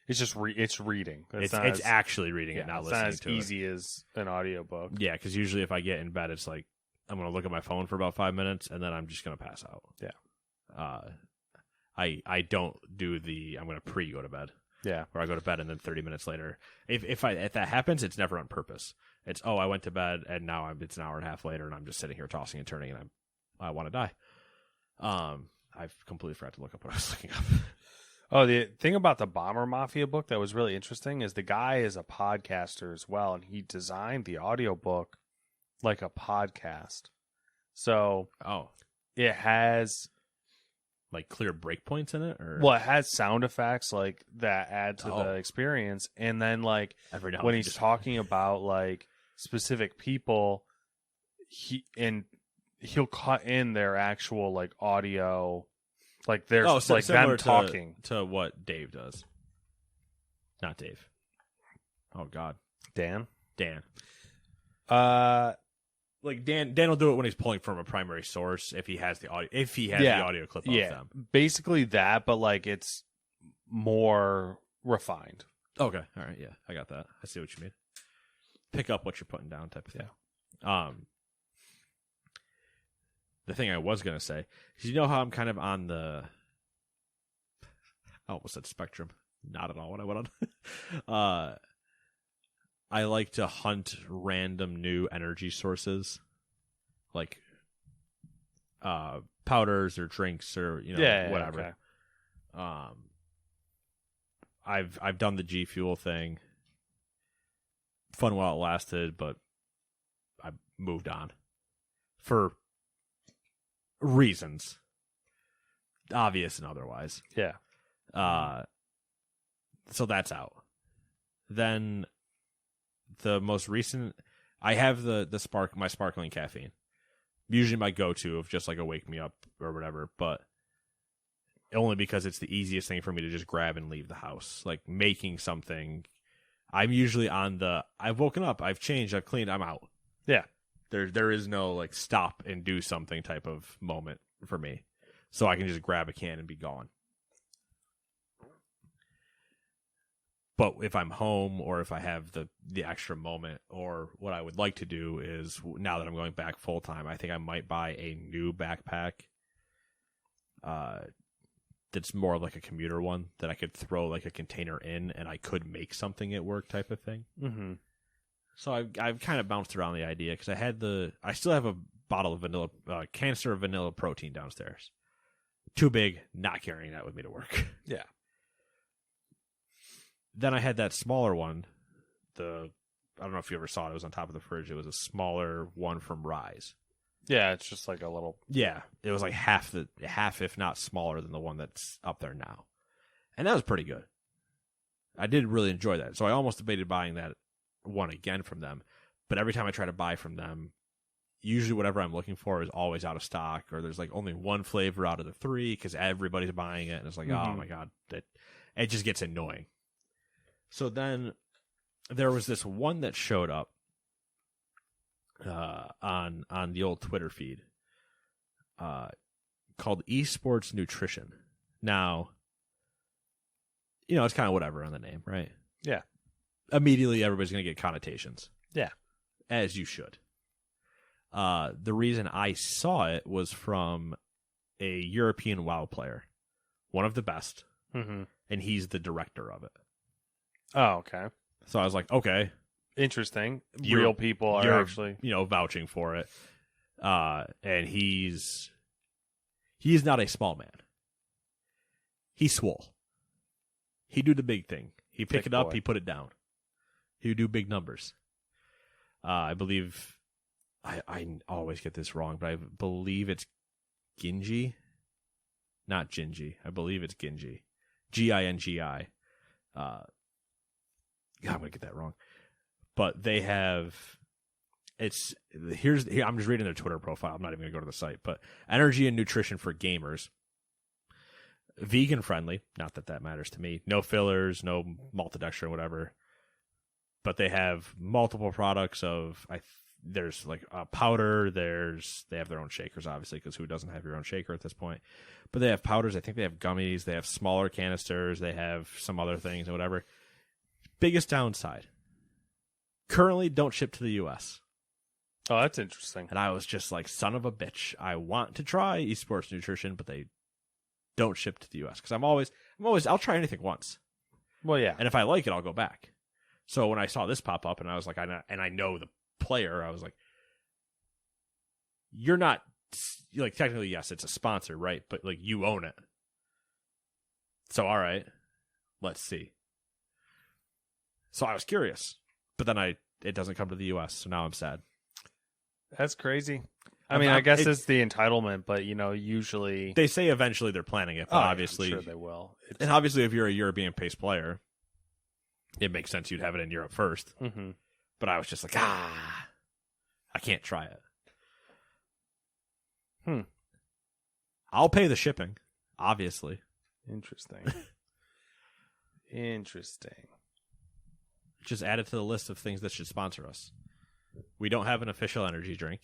it's reading. It's actually reading it, not listening to it. It's not as easy as an audiobook. Yeah, because usually if I get in bed, it's like I'm gonna look at my phone for about 5 minutes, and then I'm just gonna pass out. Yeah. I don't do I'm gonna go to bed. Yeah. Where I go to bed and then 30 minutes later, if that happens, it's never on purpose. It's I went to bed and now it's an hour and a half later and I'm just sitting here tossing and turning and I want to die. I've completely forgot to look up what I was looking up. Oh, the thing about the Bomber Mafia book that was really interesting is the guy is a podcaster as well, and he designed the audiobook like a podcast. So it has like clear breakpoints in it, or it has sound effects like that add to the experience, and then like when he's talking about like specific people, he'll cut in their actual like audio. Like there's like them talking to what Dave does. Not Dave. Oh God, Dan. Like Dan will do it when he's pulling from a primary source if he has the audio. If he has the audio clip of them, basically that, but like it's more refined. Okay, all right, yeah, I got that. I see what you mean. Pick up what you're putting down, type of thing. Yeah. The thing I was going to say is, you know how I'm kind of on the... I almost said spectrum. Not at all what I went on. I like to hunt random new energy sources. Like powders or drinks or, whatever. Okay. I've done the G Fuel thing. Fun while it lasted, but I moved on. For... reasons, obvious and otherwise. Yeah. So that's out. Then the most recent, I have my sparkling caffeine. Usually my go-to of just like a wake me up or whatever, but only because it's the easiest thing for me to just grab and leave the house. Like making something, I'm usually on I've woken up, I've changed, I've cleaned, I'm out. Yeah. There is no like stop and do something type of moment for me. So I can just grab a can and be gone. But if I'm home or if I have the extra moment, or what I would like to do is, now that I'm going back full time, I think I might buy a new backpack. That's more like a commuter one that I could throw like a container in and I could make something at work type of thing. Mm-hmm. So I've kind of bounced around the idea because I still have a bottle of canister of vanilla protein downstairs. Too big, not carrying that with me to work. Yeah. Then I had that smaller one. I don't know if you ever saw it. It was on top of the fridge. It was a smaller one from Rise. Yeah, it's just like a little. Yeah, it was like half, if not smaller than the one that's up there now, and that was pretty good. I did really enjoy that, so I almost debated buying that one again from them. But every time I try to buy from them, usually whatever I'm looking for is always out of stock, or there's like only one flavor out of the 3 because everybody's buying it, and it's like, oh my god, it just gets annoying. So then there was this one that showed up on the old Twitter feed called Esports Nutrition. Now, it's kind of whatever on the name, right? Yeah. Immediately everybody's going to get connotations. Yeah. As you should. The reason I saw it was from a European WoW player, one of the best, and he's the director of it. Oh, okay. So I was like, okay. Interesting. Real people are actually, vouching for it. And he's not a small man. He's swole. He do the big thing. He pick it up, he put it down. He would do big numbers. I believe, I always get this wrong, but I believe it's Ginji. Not Ginji. I believe it's Ginji. Gingi. God, I'm going to get that wrong. But they have, I'm just reading their Twitter profile. I'm not even going to go to the site. But energy and nutrition for gamers. Vegan friendly. Not that matters to me. No fillers, no maltodextrin, whatever. But they have multiple products there's like a powder. They have their own shakers, obviously, because who doesn't have your own shaker at this point? But they have powders. I think they have gummies. They have smaller canisters. They have some other things and whatever. Biggest downside. Currently don't ship to the U.S. Oh, that's interesting. And I was just like, son of a bitch. I want to try Esports Nutrition, but they don't ship to the U.S. Because I'll try anything once. Well, yeah. And if I like it, I'll go back. So when I saw this pop up and I was like, and I know the player, I was like, you're not, like, technically, yes, it's a sponsor, right? But like, you own it. So, all right, let's see. So I was curious, but then it doesn't come to the U.S., so now I'm sad. That's crazy. I guess it's the entitlement, but usually they say eventually they're planning it, but obviously, I'm sure they will. And obviously, if you're a European-based player, it makes sense you'd have it in Europe first. Mm-hmm. But I was just like, I can't try it. I'll pay the shipping, obviously. Interesting. Just add it to the list of things that should sponsor us. We don't have an official energy drink.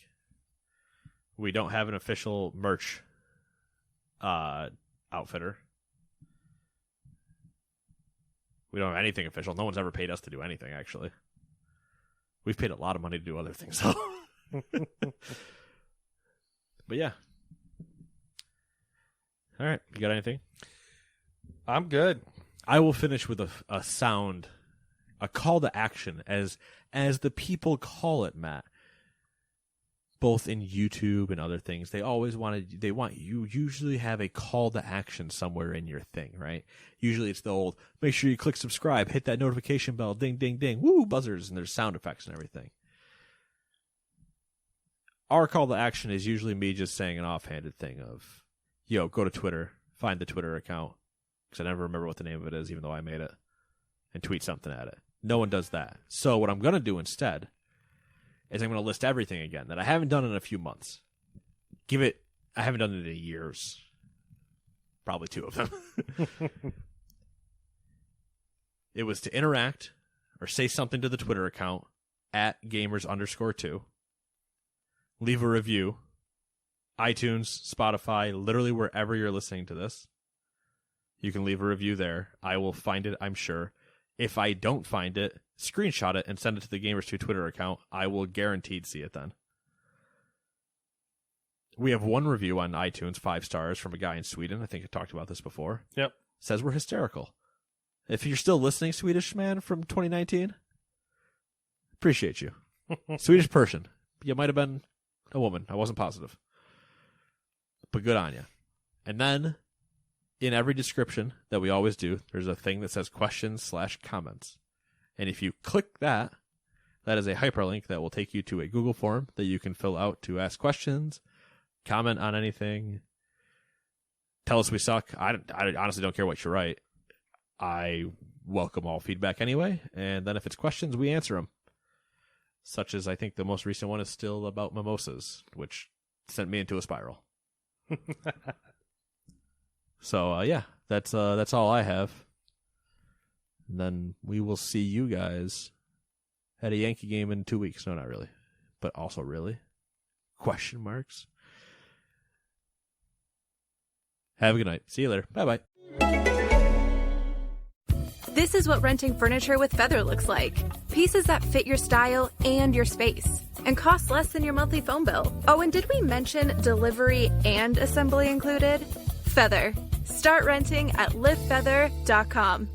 We don't have an official merch outfitter. We don't have anything official. No one's ever paid us to do anything, actually. We've paid a lot of money to do other things, though. But yeah. All right. You got anything? I'm good. I will finish with a sound, a call to action, as the people call it, Matt. Both in YouTube and other things, they want you usually have a call to action somewhere in your thing, right? Usually it's the old, make sure you click subscribe, hit that notification bell, ding, ding, ding, woo, buzzers, and there's sound effects and everything. Our call to action is usually me just saying an offhanded thing of, go to Twitter, find the Twitter account, because I never remember what the name of it is, even though I made it, and tweet something at it. No one does that. So what I'm going to do instead is I'm going to list everything again that I haven't done in a few months. I haven't done it in years. Probably 2 of them. It was to interact or say something to the Twitter account at gamers_2. Leave a review. iTunes, Spotify, literally wherever you're listening to this. You can leave a review there. I will find it, I'm sure. If I don't find it, screenshot it and send it to the Gamers2 Twitter account. I will guaranteed see it then. We have 1 review on iTunes, 5 stars, from a guy in Sweden. I think I talked about this before. Yep. Says we're hysterical. If you're still listening, Swedish man from 2019, appreciate you. Swedish person. You might have been a woman. I wasn't positive. But good on you. And then, in every description that we always do, there's a thing that says questions/comments. And if you click that, that is a hyperlink that will take you to a Google form that you can fill out to ask questions, comment on anything, tell us we suck. I honestly don't care what you write. I welcome all feedback anyway, and then if it's questions, we answer them. Such as, I think the most recent one is still about mimosas, which sent me into a spiral. So, yeah, that's all I have. And then we will see you guys at a Yankee game in 2 weeks. No, not really. But also really? Question marks. Have a good night. See you later. Bye-bye. This is what renting furniture with Feather looks like. Pieces that fit your style and your space, and cost less than your monthly phone bill. Oh, and did we mention delivery and assembly included? Feather. Start renting at livefeather.com.